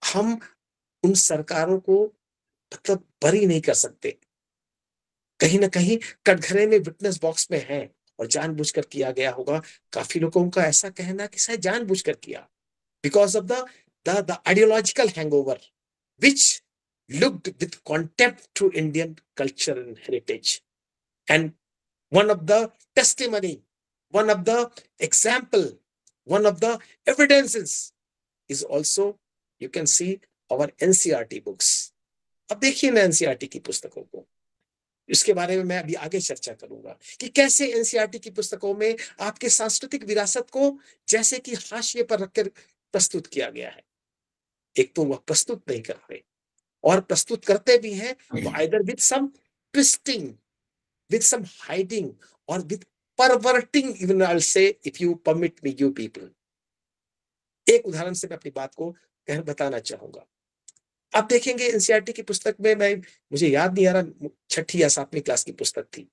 हम उन सरकारों को मतलब बरी नहीं कर सकते। कहीं ना कहीं कटघरे में विटनेस बॉक्स में है और जानबूझकर किया गया होगा। काफी लोगों का ऐसा कहना कि शायद जानबूझकर किया, because of the ideological hangover which looked with contempt to Indian culture and heritage. And one of the testimony, one of the example, one of the evidences is also, you can see, our NCERT books. अब देखिए ना NCERT की पुस्तकों को, इसके बारे में मैं अभी आगे चर्चा करूंगा कि कैसे NCERT की पुस्तकों में आपके सांस्कृतिक विरासत को जैसे कि हाशिए पर रखकर प्रस्तुत किया गया है। एक तो वह प्रस्तुत नहीं कर रहे, और प्रस्तुत करते भी हैं तो either with some twisting, with some hiding, or with perverting, even I'll say, if you permit me, you people. एक उदाहरण से मैं अपनी बात को बताना चाहूंगा। आप देखेंगे एनसीईआरटी की पुस्तक में, मुझे याद नहीं आ रहा, 6ठी या 7वीं क्लास की पुस्तक थी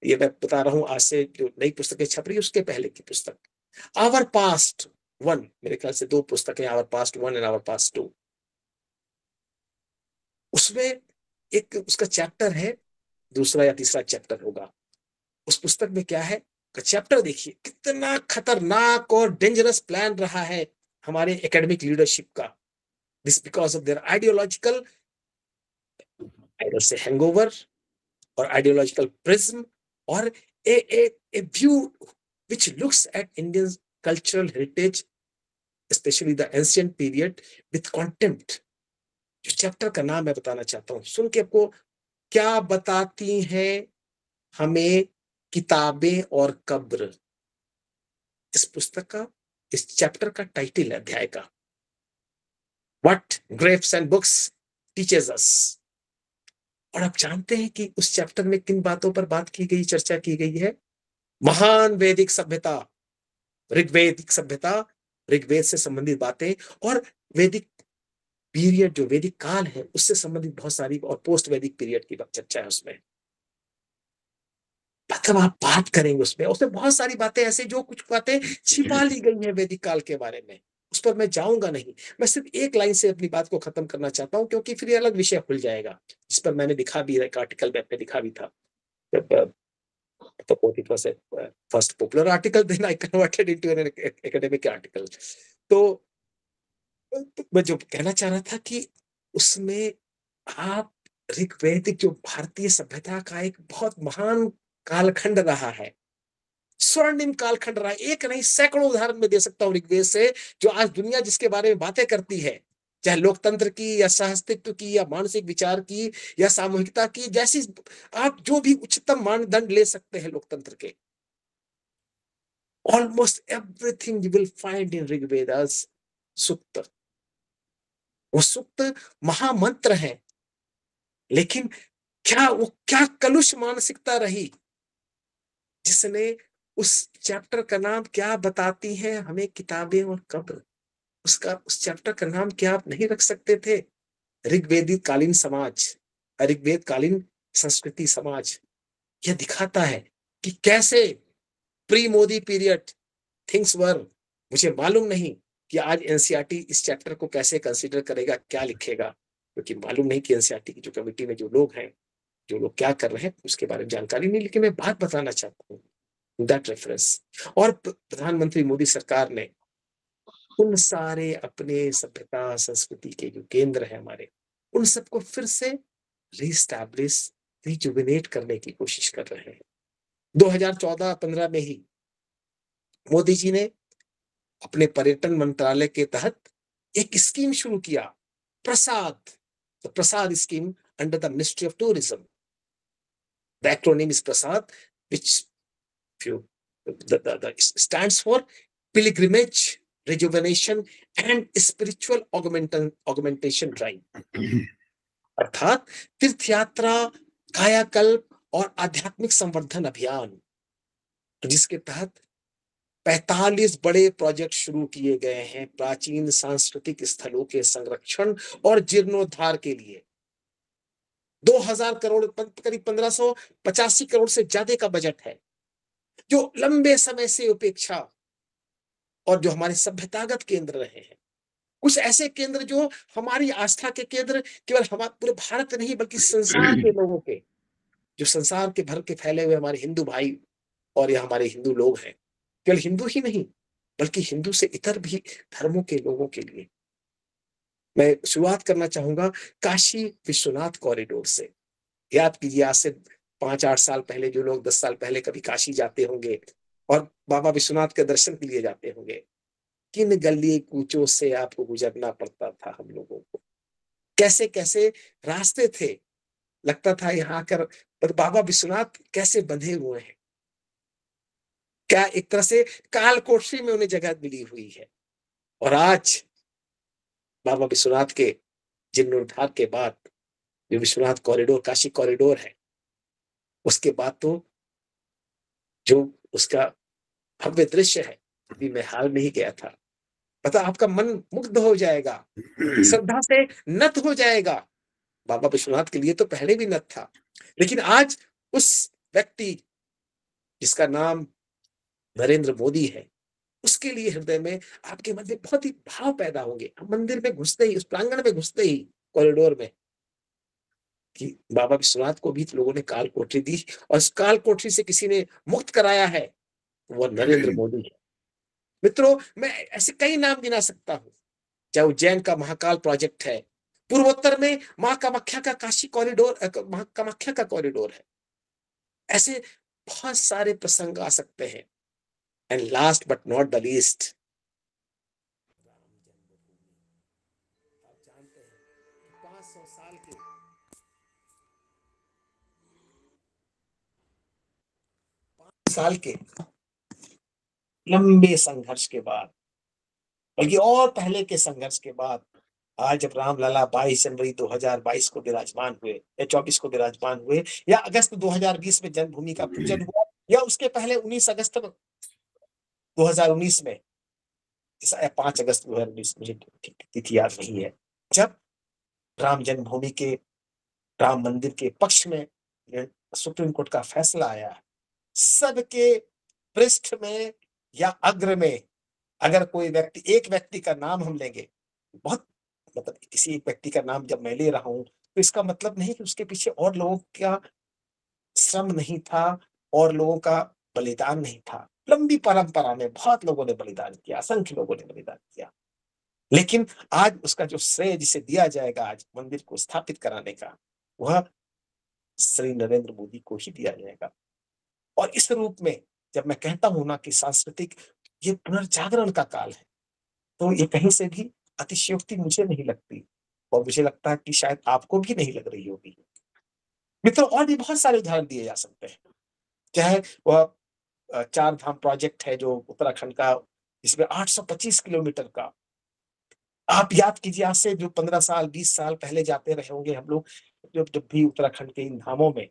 ये, मैं बता रहा हूं आज से जो नई पुस्तकें छप रही उसके पहले की पुस्तक, आवर पास्ट 1, मेरे ख्याल से 2 पुस्तकें, our past 1 and our past 2। उसमें एक उसका चैप्टर है, दूसरा या तीसरा चैप्टर होगा। उस पुस्तक में क्या है, चैप्टर देखिए कितना खतरनाक और डेंजरस प्लान रहा है हमारे एकेडमिक लीडरशिप का, This because of their ideological, I will say, hangover or ideological prism, or a view which looks at India's cultural heritage, especially the ancient period, with contempt. जो चैप्टर का नाम मैं बताना चाहता हूं, सुन के आपको क्या बताती हैं हमें किताबें और कब्र, इस पुस्तक का, इस चैप्टर का टाइटल है अध्याय का, What Graves and Books Teaches Us। और आप जानते हैं कि उस चैप्टर में किन बातों पर बात की गई, चर्चा की गई है? महान वैदिक सभ्यता, ऋग्वैदिक सभ्यता, ऋग्वेद से संबंधित बातें, और वैदिक पीरियड जो वैदिक काल है उससे संबंधित बहुत सारी, और पोस्ट वैदिक पीरियड की चर्चा है उसमें। मतलब आप बात करेंगे उसमें बहुत सारी बातें ऐसे, जो कुछ बातें छिपा ली गई हैं वैदिक काल के बारे में, उस पर मैं जाऊंगा नहीं। मैं सिर्फ एक लाइन से अपनी बात को खत्म करना चाहता हूं, क्योंकि फिर अलग विषय खुल जाएगा, जिस पर मैंने लिखा भी, एक आर्टिकल में लिखा भी था। तो it was a first popular article, then I converted into an academic article। तो मैं जो कहना चाह रहा था कि उसमें आप ऋग्वैदिक जो भारतीय सभ्यता का एक बहुत महान कालखंड रहा है, स्वर्णिम कालखंड रहा है, एक नहीं सैकड़ों उदाहरण में दे सकता हूं ऋग्वेद से, जो आज दुनिया जिसके बारे में बातें करती है, चाहे लोकतंत्र की या सहअस्तित्व की या मानसिक विचार की या सामूहिकता की, जैसी आप जो भी उच्चतम मानदंड ले सकते हैं लोकतंत्र के, almost everything you will find in Rigveda's सूक्त। वो सूक्त महामंत्र है, लेकिन क्या कलुष मानसिकता रही जिसने उस चैप्टर का नाम क्या बताती हैं हमें किताबें और कब्र, उस चैप्टर का नाम क्या आप नहीं रख सकते थे? ऋग्वेदिक कालीन समाज, ऋग्वेद कालीन संस्कृति समाज। यह दिखाता है कि कैसे pre Modi period things were. मुझे मालूम नहीं कि आज एनसीईआरटी इस चैप्टर को कैसे कंसीडर करेगा, क्या लिखेगा, क्योंकि मालूम नहीं कि एनसीईआरटी की जो कमेटी में जो लोग हैं, जो लोग क्या कर रहे हैं उसके बारे में जानकारी नहीं, लेकिन मैं बात बताना चाहता हूँ दैट रेफरेंस। और प्रधानमंत्री मोदी सरकार ने उन सारे अपने सभ्यता संस्कृति के जो केंद्र है हमारे, उन सबको फिर से रीस्टैब्लिश, रिजुविनेट करने की कोशिश कर रहे हैं। 2014-15 में ही मोदी जी ने अपने पर्यटन मंत्रालय के तहत एक स्कीम शुरू किया, Prasad scheme under the ministry of tourism. The acronym is Prasad, which stands for Pilgrimage, Rejuvenation and Spiritual Augmentation Drive। अर्थात तीर्थ यात्रा, कायाकल्प और आध्यात्मिक संवर्धन अभियान, जिसके तहत 45 बड़े प्रोजेक्ट शुरू किए गए हैं प्राचीन सांस्कृतिक स्थलों के संरक्षण और जीर्णोद्धार के लिए। 2000 करोड़, करीब 1585 करोड़ से ज्यादा का बजट है, जो लंबे समय से उपेक्षा और जो हमारे सभ्यतागत केंद्र रहे हैं, कुछ ऐसे केंद्र जो हमारी आस्था के केंद्र केवल हमारे पूरे भारत नहीं बल्कि संसार के लोगों के, जो संसार के भर के फैले हुए हमारे हिंदू भाई और या हमारे हिंदू लोग हैं, केवल हिंदू ही नहीं बल्कि हिंदू से इतर भी धर्मों के लोगों के लिए। मैं शुरुआत करना चाहूंगा काशी विश्वनाथ कॉरिडोर से। याद कीजिए, आज से 5-8 साल पहले जो लोग 10 साल पहले कभी काशी जाते होंगे और बाबा विश्वनाथ के दर्शन के लिए जाते होंगे, किन गली कूचों से आपको गुजरना पड़ता था हम लोगों को, कैसे कैसे रास्ते थे, लगता था यहाँ आकर पर बाबा विश्वनाथ कैसे बंधे हुए हैं, क्या एक तरह से काल कोठरी में उन्हें जगह मिली हुई है। और आज बाबा विश्वनाथ के जीर्णोद्धार के बाद जो विश्वनाथ कॉरिडोर, काशी कॉरिडोर है, उसके बाद तो जो उसका भव्य दृश्य है, अभी मैं हाल में ही गया था, पता आपका मन मुग्ध हो जाएगा, श्रद्धा से नत हो जाएगा। बाबा विश्वनाथ के लिए तो पहले भी नत था, लेकिन आज उस व्यक्ति जिसका नाम नरेंद्र मोदी है, उसके लिए हृदय में आपके मन में बहुत ही भाव पैदा होंगे। हम मंदिर में घुसते ही, उस प्रांगण में घुसते ही, कॉरिडोर में, कि बाबा विश्वनाथ को भी लोगों ने काल कोठरी दी और इस काल कोठरी से किसी ने मुक्त कराया है, वो नरेंद्र मोदी है। मित्रों, मैं ऐसे कई नाम गिना सकता हूं, चाहे उज्जैन का महाकाल प्रोजेक्ट है, पूर्वोत्तर में मां कामाख्या का काशी कॉरिडोर, मां कामाख्या का कॉरिडोर है। ऐसे बहुत सारे प्रसंग आ सकते हैं। And last but not the least, आप जानते हैं 500 साल के लंबे संघर्ष के बाद, बल्कि और पहले के संघर्ष के बाद, आज जब रामलला 22 जनवरी 2022 को विराजमान हुए या 24 को विराजमान हुए, या अगस्त 2020 में जन्मभूमि का पूजन हुआ, या उसके पहले 19 अगस्त 2019 में, 5 अगस्त 2019, मुझे तिथि याद नहीं है, जब राम जन्मभूमि के, राम मंदिर के पक्ष में सुप्रीम कोर्ट का फैसला आया, सबके पृष्ठ में या अग्र में अगर कोई व्यक्ति, एक व्यक्ति का नाम हम लेंगे, बहुत मतलब किसी एक व्यक्ति का नाम जब मैं ले रहा हूं, तो इसका मतलब नहीं कि उसके पीछे और लोगों का श्रम नहीं था और लोगों का बलिदान नहीं था। लंबी परंपरा में बहुत लोगों ने बलिदान किया, असंख्य लोगों ने बलिदान किया, लेकिन आज उसका जो श्रेय जिसे दिया जाएगा आज मंदिर को स्थापित कराने का, वह श्री नरेंद्र मोदी को ही दिया जाएगा। और इस रूप में जब मैं कहता हूं ना कि सांस्कृतिक ये पुनर्जागरण का काल है, तो ये कहीं से भी अतिशयोक्ति मुझे नहीं लगती, और मुझे लगता है कि शायद आपको भी नहीं लग रही होगी। मित्रों, और भी बहुत सारे उदाहरण दिए जा सकते हैं, चाहे वह चार धाम प्रोजेक्ट है जो उत्तराखंड का, इसमें 825 किलोमीटर का, आप याद कीजिए आज से जो 15 साल 20 साल पहले जाते रहे होंगे हम लोग, जब भी उत्तराखंड के इन धामों में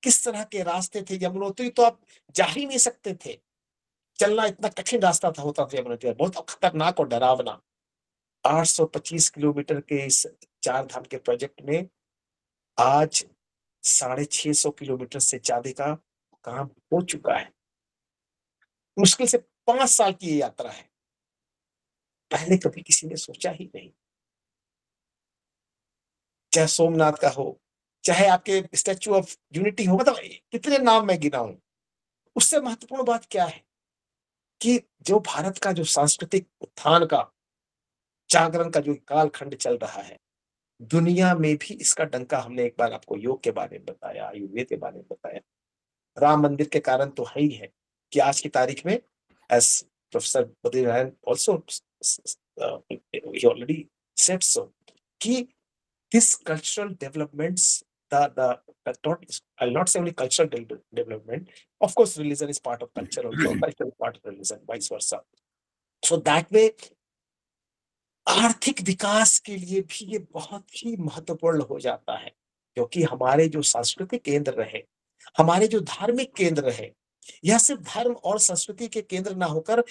किस तरह के रास्ते थे। यमुनोत्री तो आप जा ही नहीं सकते थे, चलना इतना कठिन रास्ता था, होता था यमुनोत्री, बहुत खतरनाक और डरावना। 825 किलोमीटर के इस चार धाम के प्रोजेक्ट में आज 650 किलोमीटर से ज्यादा का काम हो चुका है। मुश्किल से 5 साल की ये यात्रा है, पहले कभी किसी ने सोचा ही नहीं। चाहे सोमनाथ का हो, चाहे आपके स्टैच्यू ऑफ यूनिटी हो, मतलब कितने नाम मैं गिनाऊं, उससे महत्वपूर्ण बात क्या है कि जो भारत का जो सांस्कृतिक उत्थान का, जागरण का जो कालखंड चल रहा है, दुनिया में भी इसका डंका, हमने एक बार आपको योग के बारे में बताया, आयुर्वेद के बारे में बताया, राम मंदिर के कारण तो है ही है कि आज की तारीख में, as professor Badrinarayan also he already said so, कि this cultural developments, I'll not say only cultural development, of course religion is part of culture also, culture is part of religion, vice versa. So that way आर्थिक विकास के लिए भी ये बहुत ही महत्वपूर्ण हो जाता है, क्योंकि हमारे जो सांस्कृतिक केंद्र रहे, हमारे जो धार्मिक केंद्र रहे, यह सिर्फ धर्म और संस्कृति के केंद्र ना होकर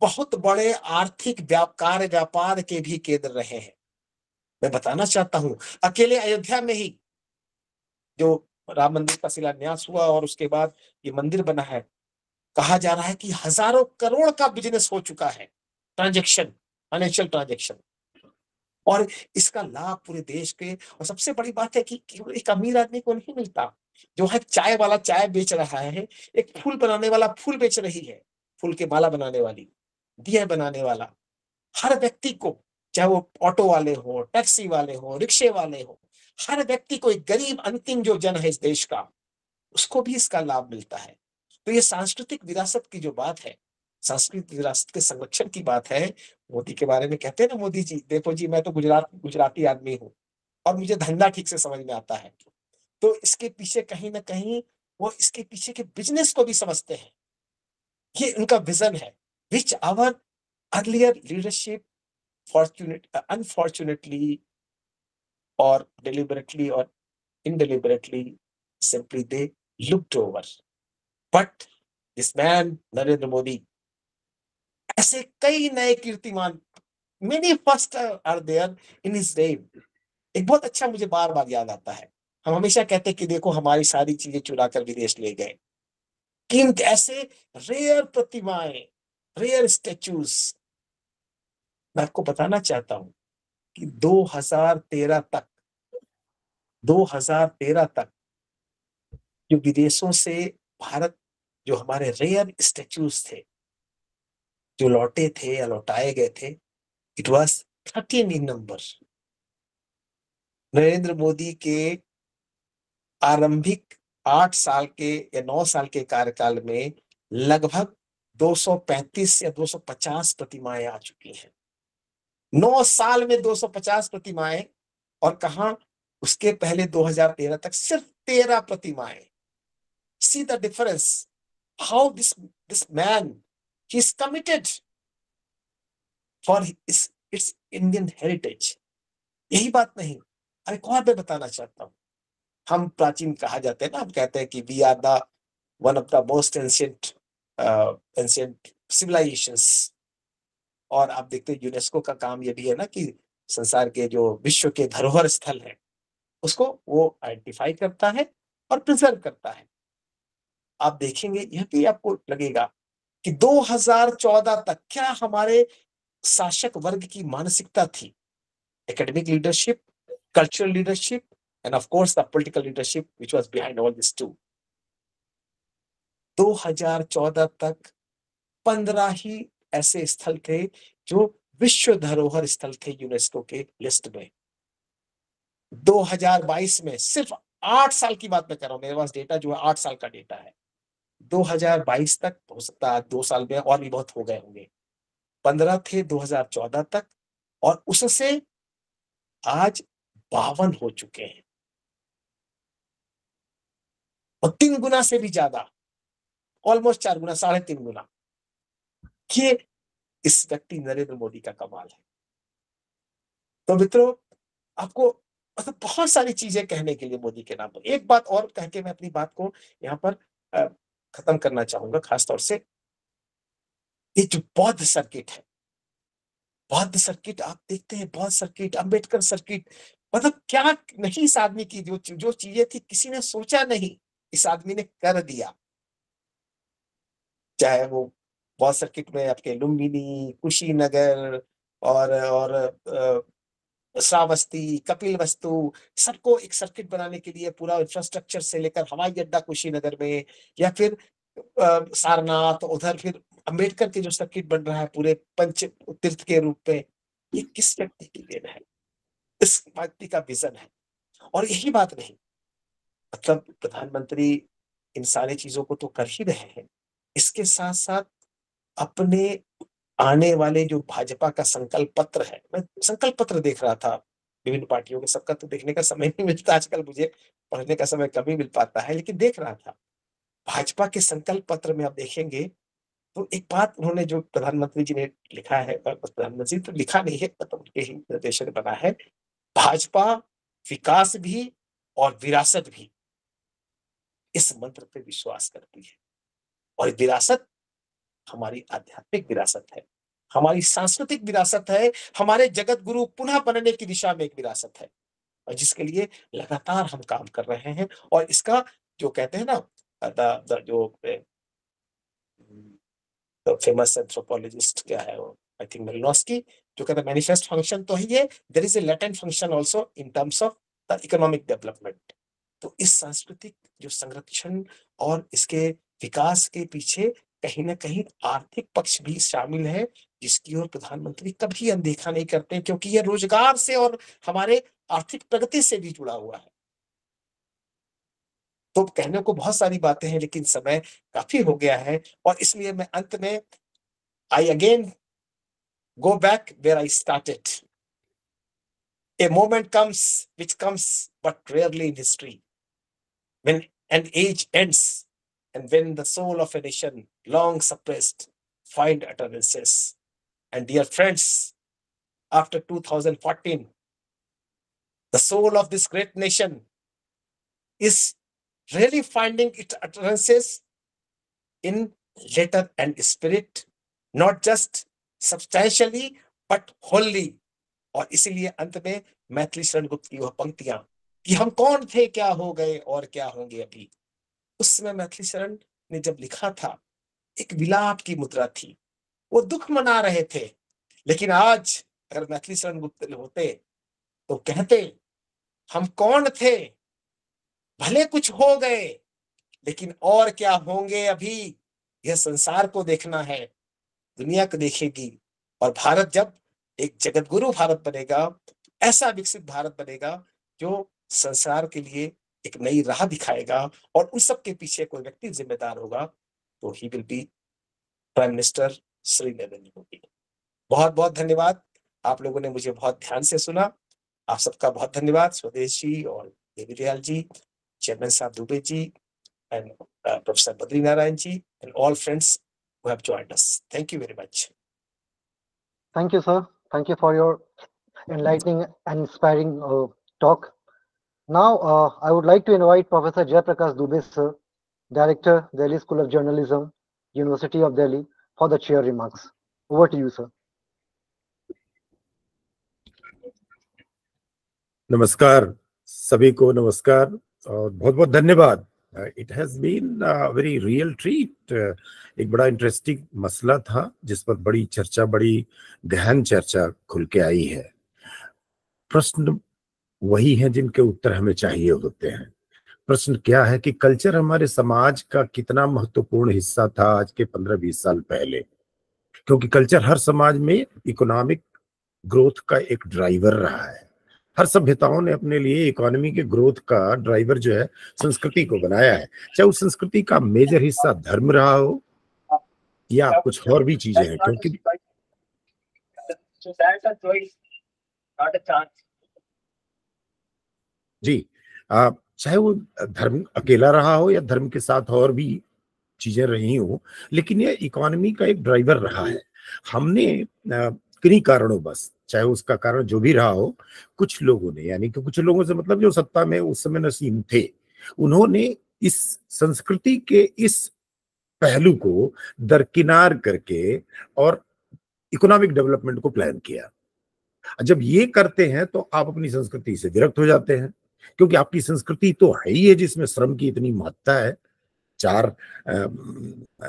बहुत बड़े आर्थिक व्यापार के भी केंद्र रहे हैं। मैं बताना चाहता हूं, अकेले अयोध्या में ही जो राम मंदिर का शिलान्यास हुआ और उसके बाद ये मंदिर बना है, कहा जा रहा है कि हजारों करोड़ का बिजनेस हो चुका है, ट्रांजैक्शन, फाइनेंशियल ट्रांजैक्शन, और इसका लाभ पूरे देश के, और सबसे बड़ी बात है कि केवल एक अमीर आदमी को नहीं मिलता, जो है चाय वाला चाय बेच रहा है, एक फूल बनाने वाला फूल बेच रही है, फूल के माला बनाने वाली, दिया बनाने वाला, हर व्यक्ति को, चाहे वो ऑटो वाले हो, टैक्सी वाले हो, रिक्शे वाले हो, हर व्यक्ति को, एक गरीब अंतिम जो जन है इस देश का, उसको भी इसका लाभ मिलता है। तो ये सांस्कृतिक विरासत की जो बात है, सांस्कृतिक विरासत के संरक्षण की बात है, मोदी के बारे में कहते हैं ना, मोदी जी देखो जी, मैं तो गुजराती आदमी हूँ और मुझे धंधा ठीक से समझ में आता है, तो इसके पीछे कहीं ना कहीं वो इसके पीछे के बिजनेस को भी समझते हैं। ये उनका विजन है, which our earlier leadership unfortunately or deliberately or indeliberately simply they looked over. But this man Narendra Modi, ऐसे कई नए कीर्तिमान, many first are there in his name। एक बहुत अच्छा मुझे बार बार याद आता है, हम हमेशा कहते हैं कि देखो हमारी सारी चीजें चुरा कर विदेश ले गए, किन ऐसे रेयर प्रतिमाएं, रेयर स्टेच्यूज। मैं आपको बताना चाहता हूं कि 2013 तक जो विदेशों से भारत, जो हमारे रेयर स्टेच्यूज थे जो लौटे थे या लौटाए गए थे, it was 13 in number. Narendra Modi के आरंभिक 8 साल के या 9 साल के कार्यकाल में लगभग 235 या 250 प्रतिमाएं आ चुकी हैं। 9 साल में 250 प्रतिमाएं, और कहा उसके पहले 2013 तक सिर्फ 13 प्रतिमाएं। See the difference, how this man, he is committed for its Indian heritage। यही बात नहीं, अब एक और मैं बताना चाहता हूँ। हम प्राचीन कहा जाते हैं ना, हम कहते हैं कि we are the one of the most ancient civilisations. और आप देखते हैं यूनेस्को का काम ये भी है ना कि संसार के जो विश्व के धरोहर स्थल हैं उसको वो आइडेंटिफाई करता है और प्रिजर्व करता है। आप देखेंगे यह भी आपको लगेगा कि 2014 तक क्या हमारे शासक वर्ग की मानसिकता थी। Academic leadership, cultural leadership, and of course the political leadership which was behind all this too। 2014 तक 15 ही ऐसे स्थल थे जो विश्व धरोहर स्थल थे यूनेस्को के लिस्ट में। 2022 में सिर्फ 8 साल की बात मैं कर रहा हूं, मेरे पास डेटा जो है 8 साल का डेटा है। 2022 तक, हो सकता है 2 साल में और भी बहुत हो गए होंगे, 15 थे 2014 तक, और उससे आज 52 हो चुके हैं, और 3 गुना से भी ज्यादा, ऑलमोस्ट 4 गुना, 3.5 गुना। ये इस व्यक्ति नरेंद्र मोदी का कमाल है। तो मित्रों, आपको मतलब बहुत सारी चीजें कहने के लिए मोदी के नाम पर। एक बात और कह के मैं अपनी बात को यहाँ पर खत्म करना चाहूंगा। खासतौर से ये जो बौद्ध सर्किट है, बौद्ध सर्किट आप देखते हैं, बौद्ध सर्किट, अंबेडकर सर्किट, मतलब क्या नहीं इस आदमी की जो चीजें थी किसी ने सोचा नहीं, इस आदमी ने कर दिया। चाहे वो बौद्ध सर्किट में आपके लुम्बिनी, कुशीनगर और श्रावस्ती, कपिल वस्तु, सबको एक सर्किट बनाने के लिए पूरा इंफ्रास्ट्रक्चर से लेकर हवाई अड्डा कुशीनगर में, या फिर सारनाथ, उधर फिर अंबेडकर के जो सर्किट बन रहा है पूरे पंच तीर्थ के रूप में, ये किस व्यक्ति की देन है? इस व्यक्ति का विजन है। और यही बात नहीं, मतलब प्रधानमंत्री इन सारी चीजों को तो कर ही रहे हैं, इसके साथ साथ अपने आने वाले जो भाजपा का संकल्प पत्र है, मैं संकल्प पत्र देख रहा था विभिन्न पार्टियों के, सबका तो देखने का समय नहीं मिलता आजकल, मुझे पढ़ने का समय कम ही मिल पाता है, लेकिन देख रहा था भाजपा के संकल्प पत्र में। आप देखेंगे तो एक बात उन्होंने, जो प्रधानमंत्री जी ने लिखा है, प्रधानमंत्री तो लिखा नहीं है, मतलब उनके ही निर्देशन बना है, भाजपा विकास भी और विरासत भी, इस मंत्र पे विश्वास करती है। और विरासत हमारी आध्यात्मिक विरासत है, हमारी सांस्कृतिक विरासत है, हमारे जगत गुरु पुनः बनने की दिशा में एक विरासत है, और जिसके लिए लगातार हम काम कर रहे हैं। और इसका जो कहते हैं ना, जो फेमस एंथ्रोपोलॉजिस्ट क्या है वो, आई थिंक मेलिनोस्की, जो कहता है मैनिफेस्ट फंक्शन तो है ये, there is a latent function also in terms of the economic development. तो इस सांस्कृतिक जो संरक्षण और इसके विकास के पीछे कहीं ना कहीं आर्थिक पक्ष भी शामिल है, जिसकी ओर प्रधानमंत्री कभी अनदेखा नहीं करते, क्योंकि यह रोजगार से और हमारे आर्थिक प्रगति से भी जुड़ा हुआ है। तो कहने को बहुत सारी बातें हैं, लेकिन समय काफी हो गया है, और इसलिए मैं अंत में I again go back where I started। A moment comes which comes but rarely in history, when an age ends and when the soul of a nation long suppressed find utterances। And dear friends, after 2014, the soul of this great nation is really finding its utterances in letter and spirit, not just substantially but wholly। और इसीलिए अंत में मैथिली शरण गुप्त की वह पंक्तियां कि हम कौन थे, क्या हो गए और क्या होंगे अभी, उस समय मैथिली शरण ने जब लिखा था, एक विलाप की मुद्रा थी, वो दुख मना रहे थे। लेकिन आज अगर मैथिली शरण गुप्त होते तो कहते, हम कौन थे, भले कुछ हो गए, लेकिन और क्या होंगे अभी, यह संसार को देखना है, दुनिया को देखेगी। और भारत जब एक जगत गुरु भारत बनेगा, ऐसा विकसित भारत बनेगा जो संसार के लिए एक नई राह दिखाएगा, और उन सब के पीछे कोई व्यक्ति जिम्मेदार होगा, तो he will be prime minister Shri Narendra Modi. बहुत बहुत धन्यवाद, आप लोगों ने मुझे बहुत ध्यान से सुना। आप सबका बहुत धन्यवाद, स्वदेश जी और देवी दयाल जी, चेयरमैन साहब Dubey ji, and Professor Badri Narayan ji, and all friends who have joined us. Thank you very much. Thank you, sir. Thank you for your enlightening and inspiring talk. Now, I would like to invite Professor Jaiprakash Dubey, sir, Director, Delhi School of Journalism, University of Delhi, for the chair remarks. Over to you, sir. नमस्कार सभी को, नमस्कार और बहुत बहुत धन्यवाद। It has been very real treat. एक बड़ा इंटरेस्टिंग मसला था जिस पर बड़ी चर्चा, बड़ी गहन चर्चा खुल के आई है। प्रश्न वही हैं जिनके उत्तर हमें चाहिए होते हैं। प्रश्न क्या है कि कल्चर हमारे समाज का कितना महत्वपूर्ण हिस्सा था आज के 15-20 साल पहले, क्योंकि कल्चर हर समाज में इकोनॉमिक ग्रोथ का एक ड्राइवर रहा है। हर सभ्यताओं ने अपने लिए इकोनॉमी के ग्रोथ का ड्राइवर जो है संस्कृति को बनाया है, चाहे उस संस्कृति का मेजर हिस्सा धर्म रहा हो या कुछ और भी चीजें हैं। क्योंकि जी चाहे वो धर्म अकेला रहा हो या धर्म के साथ और भी चीजें रही हो, लेकिन ये इकोनॉमी का एक ड्राइवर रहा है। हमने किन्हीं कारणों बस, चाहे उसका कारण जो भी रहा हो, कुछ लोगों ने, यानी कि कुछ लोगों से मतलब जो सत्ता में उस समय नसीब थे, उन्होंने इस संस्कृति के इस पहलू को दरकिनार करके और इकोनॉमिक डेवलपमेंट को प्लान किया। जब ये करते हैं तो आप अपनी संस्कृति से विरक्त हो जाते हैं, क्योंकि आपकी संस्कृति तो है ही है जिसमें श्रम की इतनी महत्ता है। 4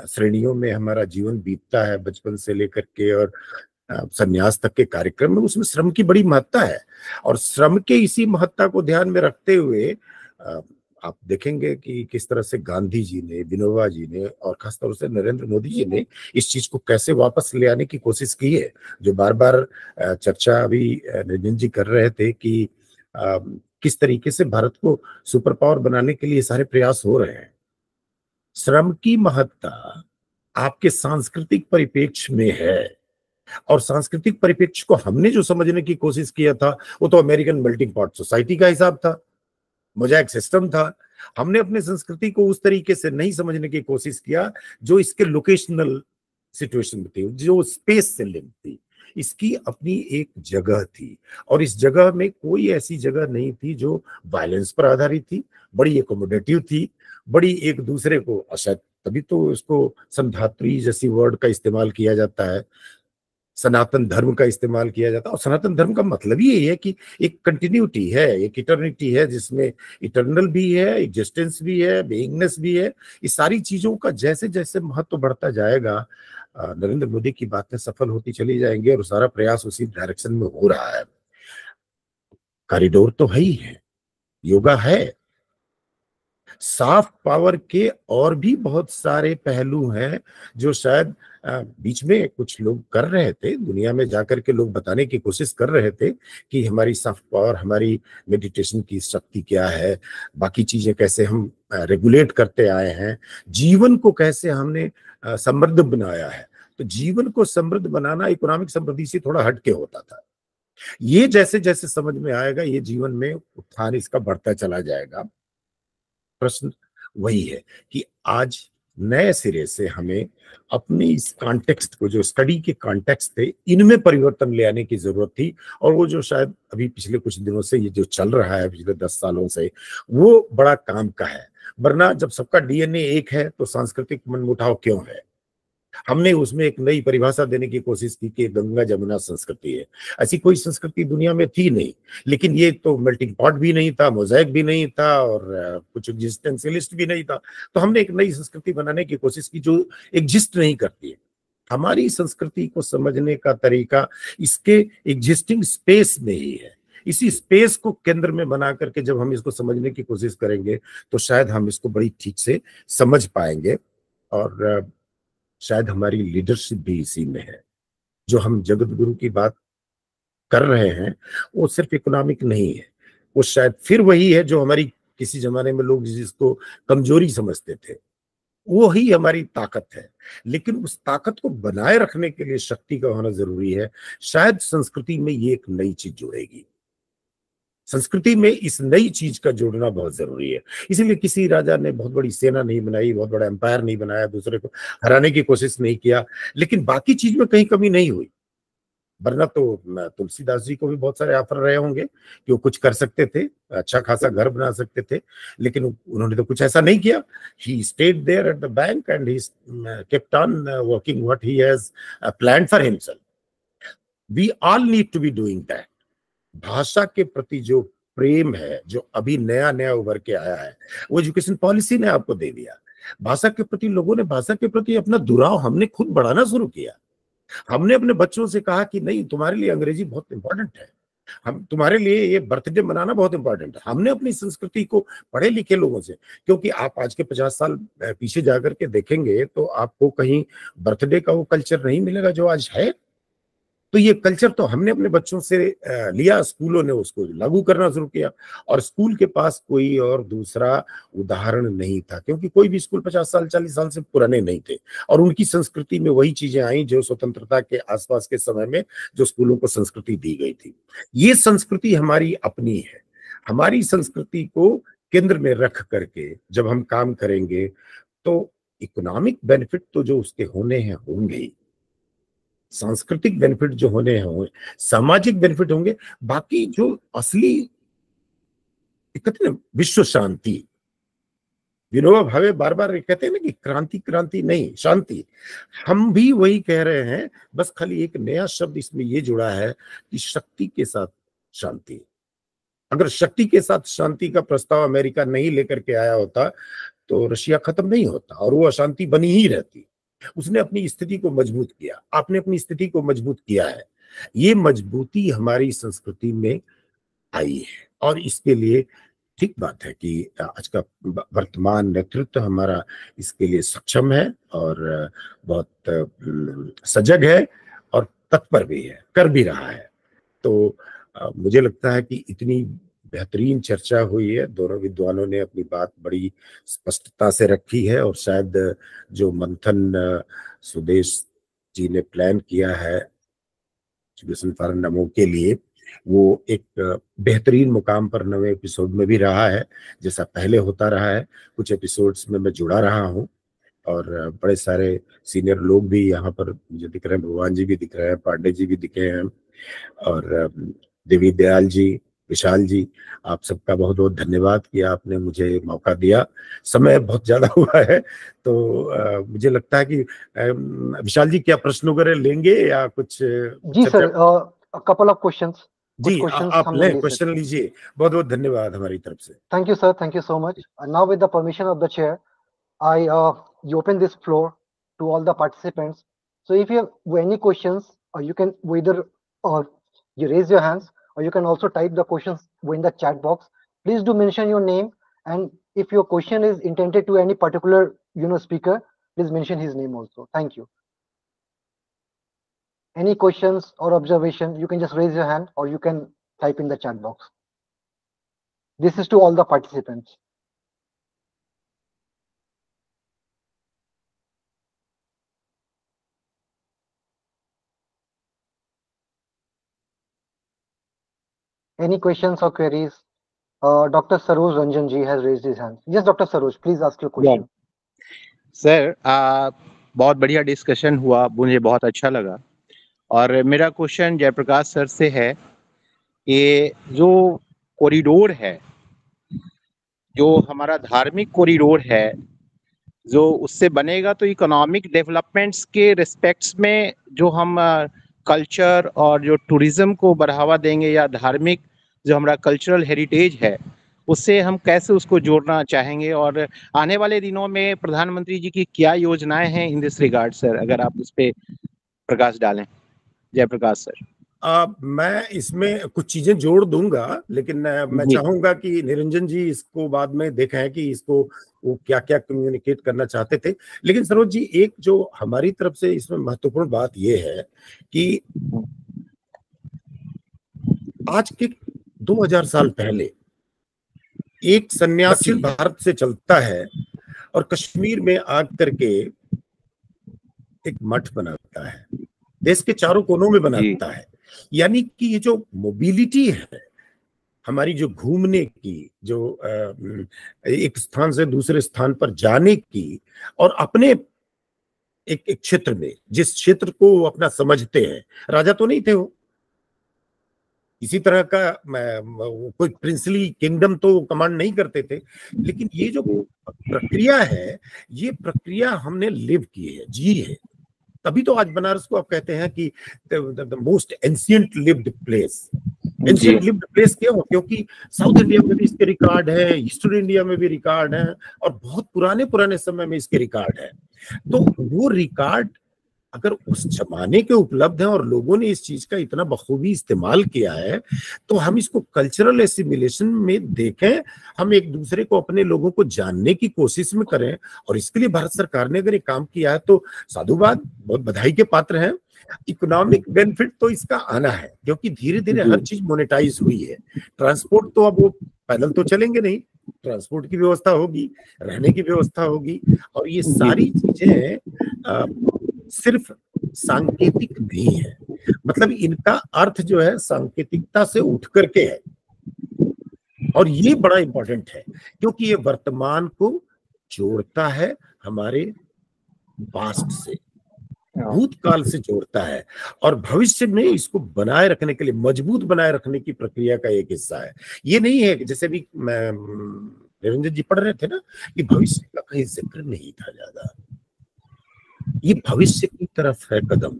श्रेणियों में हमारा जीवन बीतता है, बचपन से लेकर के और संन्यास तक के कार्यक्रम में, उसमें श्रम की बड़ी महत्ता है। और श्रम के इसी महत्ता को ध्यान में रखते हुए आप देखेंगे कि किस तरह से गांधी जी ने, विनोबा जी ने और खासतौर से नरेंद्र मोदी जी ने इस चीज को कैसे वापस ले आने की कोशिश की है। जो बार बार चर्चा अभी निरंजन जी कर रहे थे कि किस तरीके से भारत को सुपर पावर बनाने के लिए सारे प्रयास हो रहे हैं। श्रम की महत्ता आपके सांस्कृतिक परिप्रेक्ष्य में है, और सांस्कृतिक परिप्रेक्ष्य को हमने जो समझने की कोशिश किया था वो तो अमेरिकन मेल्टिंग पॉट सोसाइटी का हिसाब था, मोज़ेक सिस्टम था। हमने अपने संस्कृति को उस तरीके से नहीं समझने की कोशिश किया जो इसके लोकेशनल सिचुएशन में थी, जो स्पेस से लिंक थी। इसकी अपनी एक जगह थी, और इस जगह में कोई ऐसी जगह नहीं थी जो वायलेंस पर आधारित थी, बड़ी एकोमोडेटिव थी, बड़ी एक दूसरे को, शायद तभी तो इसको संधात्री जैसी वर्ड का इस्तेमाल किया जाता है, सनातन धर्म का इस्तेमाल किया जाता है। और सनातन धर्म का मतलब ही यही है कि एक कंटिन्यूटी है, एक इटर्निटी है, जिसमें इटर्नल भी है, एग्जिस्टेंस भी है, बीइंगनेस भी है। इस सारी चीजों का जैसे जैसे महत्व बढ़ता जाएगा, नरेंद्र मोदी की बातें सफल होती चली जाएंगी, और सारा प्रयास उसी डायरेक्शन में हो रहा है। कॉरिडोर तो है ही है, योगा है, सॉफ्ट पावर के और भी बहुत सारे पहलू हैं जो शायद बीच में कुछ लोग कर रहे थे, दुनिया में जाकर के लोग बताने की कोशिश कर रहे थे कि हमारी सॉफ्ट पावर, हमारी मेडिटेशन की शक्ति क्या है, बाकी चीजें कैसे हम रेगुलेट करते आए हैं, जीवन को कैसे हमने समृद्ध बनाया है। तो जीवन को समृद्ध बनाना इकोनॉमिक समृद्धि से थोड़ा हटके होता था। ये जैसे जैसे समझ में आएगा, ये जीवन में उत्थान इसका बढ़ता चला जाएगा। प्रश्न वही है कि आज नए सिरे से हमें अपने इस कॉन्टेक्स्ट को, जो स्टडी के कॉन्टेक्स्ट थे, इनमें परिवर्तन ले आने की जरूरत थी। और वो जो शायद अभी पिछले कुछ दिनों से ये जो चल रहा है, पिछले 10 सालों से, वो बड़ा काम का है। वरना जब सबका डीएनए एक है तो सांस्कृतिक मनमुटाव क्यों है? हमने उसमें एक नई परिभाषा देने की कोशिश की कि गंगा जमुना संस्कृति है। ऐसी कोई संस्कृति दुनिया में थी नहीं, लेकिन ये तो मेल्टिंग पॉट भी नहीं था, मोज़ेक भी नहीं था, और कुछ एग्जिस्टेंशियलिस्ट भी नहीं था। तो हमने एक नई संस्कृति बनाने की कोशिश की जो एग्जिस्ट नहीं करती है। हमारी संस्कृति को समझने का तरीका इसके एग्जिस्टिंग स्पेस में ही है। इसी स्पेस को केंद्र में बना करके जब हम इसको समझने की कोशिश करेंगे तो शायद हम इसको बड़ी ठीक से समझ पाएंगे। और शायद हमारी लीडरशिप भी इसी में है। जो हम जगत गुरु की बात कर रहे हैं वो सिर्फ इकोनॉमिक नहीं है, वो शायद फिर वही है जो हमारी किसी जमाने में लोग जिसको कमजोरी समझते थे, वो ही हमारी ताकत है। लेकिन उस ताकत को बनाए रखने के लिए शक्ति का होना जरूरी है। शायद संस्कृति में ये एक नई चीज जुड़ेगी, संस्कृति में इस नई चीज का जोड़ना बहुत जरूरी है। इसीलिए किसी राजा ने बहुत बड़ी सेना नहीं बनाई, बहुत बड़ा एम्पायर नहीं बनाया, दूसरे को हराने की कोशिश नहीं किया, लेकिन बाकी चीज में कहीं कमी नहीं हुई। वरना तो तुलसीदास जी को भी बहुत सारे ऑफर रहे होंगे कि वो कुछ कर सकते थे, अच्छा खासा घर बना सकते थे, लेकिन उन्होंने तो कुछ ऐसा नहीं किया। He stayed there at the bank and he kept on working what he has planned for himself. We all need to be doing that. भाषा के प्रति जो प्रेम है, जो अभी नया नया उभर के आया है, वो एजुकेशन पॉलिसी ने आपको दे दिया। भाषा के प्रति लोगों ने, भाषा के प्रति अपना दुराव हमने खुद बढ़ाना शुरू किया। हमने अपने बच्चों से कहा कि नहीं, तुम्हारे लिए अंग्रेजी बहुत इंपॉर्टेंट है, हम तुम्हारे लिए ये बर्थडे मनाना बहुत इंपॉर्टेंट है। हमने अपनी संस्कृति को पढ़े लिखे लोगों से, क्योंकि आप आज के 50 साल पीछे जाकर के देखेंगे तो आपको कहीं बर्थडे का वो कल्चर नहीं मिलेगा जो आज है। तो ये कल्चर तो हमने अपने बच्चों से लिया, स्कूलों ने उसको लागू करना शुरू किया, और स्कूल के पास कोई और दूसरा उदाहरण नहीं था, क्योंकि कोई भी स्कूल 50 साल 40 साल से पुराने नहीं थे, और उनकी संस्कृति में वही चीजें आई जो स्वतंत्रता के आसपास के समय में जो स्कूलों को संस्कृति दी गई थी। ये संस्कृति हमारी अपनी है। हमारी संस्कृति को केंद्र में रख करके जब हम काम करेंगे तो इकोनॉमिक बेनिफिट तो जो उसके होने हैं होंगे ही, सांस्कृतिक बेनिफिट जो होने होंगे, सामाजिक बेनिफिट होंगे, बाकी जो असली कहते हैं विश्व शांति, विनोबा भावे बार बार कहते हैं ना कि क्रांति क्रांति नहीं, शांति। हम भी वही कह रहे हैं, बस खाली एक नया शब्द इसमें ये जुड़ा है कि शक्ति के साथ शांति। अगर शक्ति के साथ शांति का प्रस्ताव अमेरिका नहीं लेकर के आया होता तो रशिया खत्म नहीं होता और वो अशांति बनी ही रहती। उसने अपनी स्थिति को मजबूत किया, आपने अपनी स्थिति को मजबूत किया है। ये मजबूती हमारी संस्कृति में आई है, और इसके लिए ठीक बात है कि आज का वर्तमान नेतृत्व हमारा इसके लिए सक्षम है और बहुत सजग है और तत्पर भी है, कर भी रहा है। तो मुझे लगता है कि इतनी बेहतरीन चर्चा हुई है, दोनों विद्वानों ने अपनी बात बड़ी स्पष्टता से रखी है, और शायद जो मंथन सुदेश जी ने प्लान किया है एजुकेशन फॉर नमो के लिए, वो एक बेहतरीन मुकाम पर नवे एपिसोड में भी रहा है, जैसा पहले होता रहा है। कुछ एपिसोड्स में मैं जुड़ा रहा हूँ और बड़े सारे सीनियर लोग भी यहाँ पर मुझे दिख रहे हैं, भगवान जी भी दिख रहे हैं, पांडे जी भी दिखे हैं, और देवी दयाल जी, विशाल जी, आप सबका बहुत बहुत धन्यवाद कि आपने मुझे मौका दिया। समय बहुत ज्यादा हुआ है तो मुझे लगता है कि विशाल जी क्या प्रश्न वगैरह लेंगे या कुछ? जी सर, कपल ऑफ क्वेश्चंस। जी आप ले क्वेश्चन लीजिए। बहुत बहुत धन्यवाद हमारी तरफ से। Thank you sir, thank you so much. Now with the permission of the chair, I open this floor to all the participants. So if you have any questions, you can either you raise your hands, or you can also type the questions in the chat box. Please do mention your name, and if your question is intended to any particular speaker, please mention his name also. Thank you. Any questions or observation, you can just raise your hand or you can type in the chat box. This is to all the participants. Any questions or queries? Dr. Saroj Ranjan ji has raised his hand. Yes, Dr. Saroj, please ask your question. Sir बहुत बढ़िया डिस्कशन हुआ, मुझे बहुत अच्छा लगा। और मेरा क्वेश्चन जयप्रकाश सर से है, ये जो कॉरिडोर है, जो हमारा धार्मिक कॉरिडोर है, जो उससे बनेगा तो इकोनॉमिक डेवलपमेंट्स के रिस्पेक्ट्स में जो हम कल्चर और जो टूरिज्म को बढ़ावा देंगे, या धार्मिक जो हमारा कल्चरल हेरिटेज है, उससे हम कैसे उसको जोड़ना चाहेंगे, और आने वाले दिनों में प्रधानमंत्री जी की क्या योजनाएं हैं इन दिस रिगार्ड सर, अगर आप उस पे प्रकाश डालें। जयप्रकाश सर। मैं इसमें कुछ चीजें जोड़ दूंगा, लेकिन मैं चाहूंगा कि निरंजन जी इसको बाद में देखें कि इसको वो क्या क्या कम्युनिकेट करना चाहते थे। लेकिन सरोज जी, एक जो हमारी तरफ से इसमें महत्वपूर्ण बात यह है कि आज के 2000 साल पहले एक सन्यासी भारत से चलता है और कश्मीर में आग करके एक मठ बनाता है, देश के चारों कोनों में बनाता है। यानी कि ये जो मोबिलिटी है हमारी, जो घूमने की, जो एक स्थान से दूसरे स्थान पर जाने की, और अपने एक क्षेत्र में, जिस क्षेत्र को वो अपना समझते हैं, राजा तो नहीं थे वो, इसी तरह का कोई प्रिंसली किंगडम तो कमांड नहीं करते थे, लेकिन ये जो प्रक्रिया है, ये प्रक्रिया हमने लिव की है, जी है। तभी तो आज बनारस को आप कहते हैं कि the most ancient lived place. Ancient lived place क्यों? क्योंकि साउथ इंडिया में भी इसके रिकॉर्ड है, ईस्टर्न इंडिया में भी रिकॉर्ड है, और बहुत पुराने पुराने समय में इसके रिकॉर्ड है। तो वो रिकॉर्ड अगर उस जमाने के उपलब्ध हैं और लोगों ने इस चीज का इतना बखूबी इस्तेमाल किया है, तो हम इसको कल्चरल एसिमिलेशन में देखें, हम एक दूसरे को, अपने लोगों को जानने की कोशिश में करें। और इसके लिए भारत सरकार ने अगर ये काम किया है तो साधुवाद, बहुत बधाई के पात्र हैं। इकोनॉमिक बेनिफिट तो इसका आना है, क्योंकि धीरे धीरे हर चीज मोनेटाइज हुई है। ट्रांसपोर्ट तो अब वो पैदल तो चलेंगे नहीं, ट्रांसपोर्ट की व्यवस्था होगी, रहने की व्यवस्था होगी, और ये सारी चीजें सिर्फ सांकेतिक नहीं है, मतलब इनका अर्थ जो है सांकेतिकता से उठ करके है। और ये बड़ा इंपॉर्टेंट है, क्योंकि ये वर्तमान को जोड़ता है हमारे पास्ट से, भूतकाल से जोड़ता है, और भविष्य में इसको बनाए रखने के लिए, मजबूत बनाए रखने की प्रक्रिया का एक हिस्सा है। ये नहीं है कि जैसे भी निरंजन जी पढ़ रहे थे ना, कि भविष्य का कहीं जिक्र नहीं था ज्यादा। ये भविष्य की तरफ है कदम,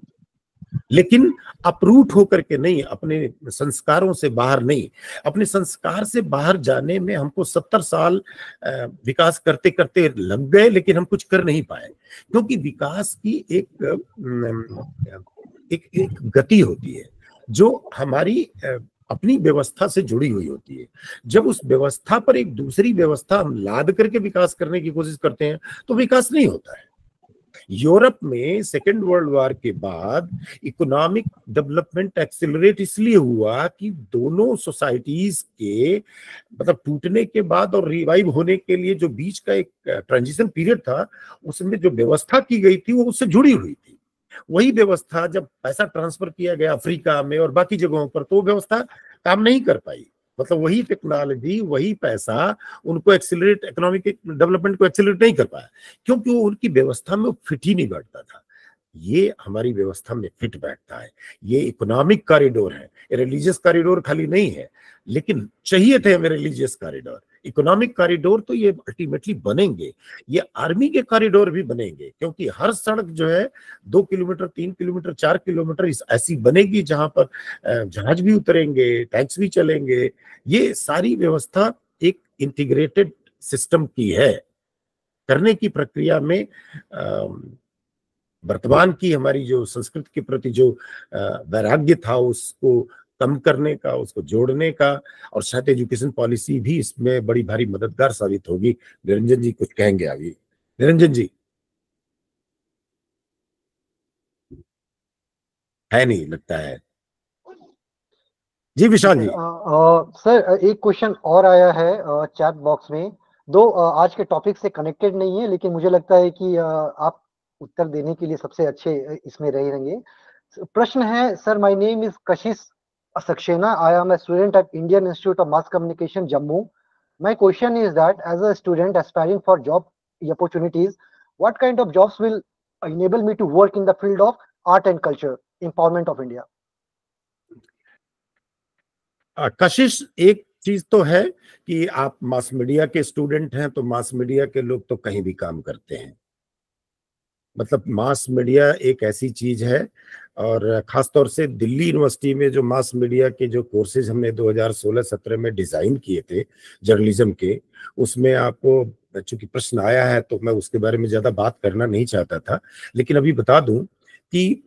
लेकिन अपरूट होकर के नहीं, अपने संस्कारों से बाहर नहीं। अपने संस्कार से बाहर जाने में हमको 70 साल विकास करते करते लग गए, लेकिन हम कुछ कर नहीं पाए, क्योंकि विकास की एक गति होती है जो हमारी अपनी व्यवस्था से जुड़ी हुई होती है। जब उस व्यवस्था पर एक दूसरी व्यवस्था हम लाद करके विकास करने की कोशिश करते हैं तो विकास नहीं होता है। यूरोप में सेकेंड वर्ल्ड वॉर के बाद इकोनॉमिक डेवलपमेंट एक्सेलरेट इसलिए हुआ कि दोनों सोसाइटीज के, मतलब टूटने के बाद और रिवाइव होने के लिए जो बीच का एक ट्रांजिशन पीरियड था, उसमें जो व्यवस्था की गई थी वो उससे जुड़ी हुई थी। वही व्यवस्था जब पैसा ट्रांसफर किया गया अफ्रीका में और बाकी जगहों पर, तो व्यवस्था काम नहीं कर पाई। मतलब वही टेक्नोलॉजी, वही पैसा उनको एक्सेलरेट, इकोनॉमिक डेवलपमेंट को एक्सेलरेट नहीं कर पाया, क्योंकि वो उनकी व्यवस्था में फिट ही नहीं बैठता था। ये हमारी व्यवस्था में फिट बैठता है। ये इकोनॉमिक कॉरिडोर है, रिलीजियस कॉरिडोर खाली नहीं है, लेकिन चाहिए थे हमें रिलीजियस कॉरिडोर, इकोनॉमिक कॉरिडोर तो ये अल्टीमेटली बनेंगे। ये आर्मी के कॉरिडोर भी बनेंगे, क्योंकि हर सड़क जो है 2 किलोमीटर, 3 किलोमीटर, 4 किलोमीटर ऐसी बनेगी जहां पर जहाज भी उतरेंगे, टैंक्स भी चलेंगे। ये सारी व्यवस्था एक इंटीग्रेटेड सिस्टम की है। करने की प्रक्रिया में वर्तमान की हमारी जो संस्कृति के प्रति जो वैराग्य था, उसको कम करने का, उसको जोड़ने का, और शायद एजुकेशन पॉलिसी भी इसमें बड़ी भारी मददगार साबित होगी। निरंजन जी कुछ कहेंगे अभी? निरंजन जी है नहीं लगता है। जी विशाल जी। सर एक क्वेश्चन और आया है चैट बॉक्स में, दो आज के टॉपिक से कनेक्टेड नहीं है, लेकिन मुझे लगता है कि आप उत्तर देने के लिए सबसे अच्छे इसमें रहेंगे। प्रश्न है, sir my name is Kashish Saxena, I am a student at Indian Institute of Mass Communication Jammu. My question is that as a student aspiring for job opportunities, what kind of jobs will enable me to work in the field of art and culture, empowerment of India? कशिश, एक चीज तो है कि आप मास मीडिया के स्टूडेंट हैं, तो मास मीडिया के लोग तो कहीं भी काम करते हैं। मतलब मास मीडिया एक ऐसी चीज है, और खासतौर से दिल्ली यूनिवर्सिटी में जो मास मीडिया के जो कोर्सेज हमने 2016-17 में डिजाइन किए थे जर्नलिज्म के, उसमें आपको, चूंकि प्रश्न आया है तो मैं उसके बारे में ज्यादा बात करना नहीं चाहता था, लेकिन अभी बता दूं कि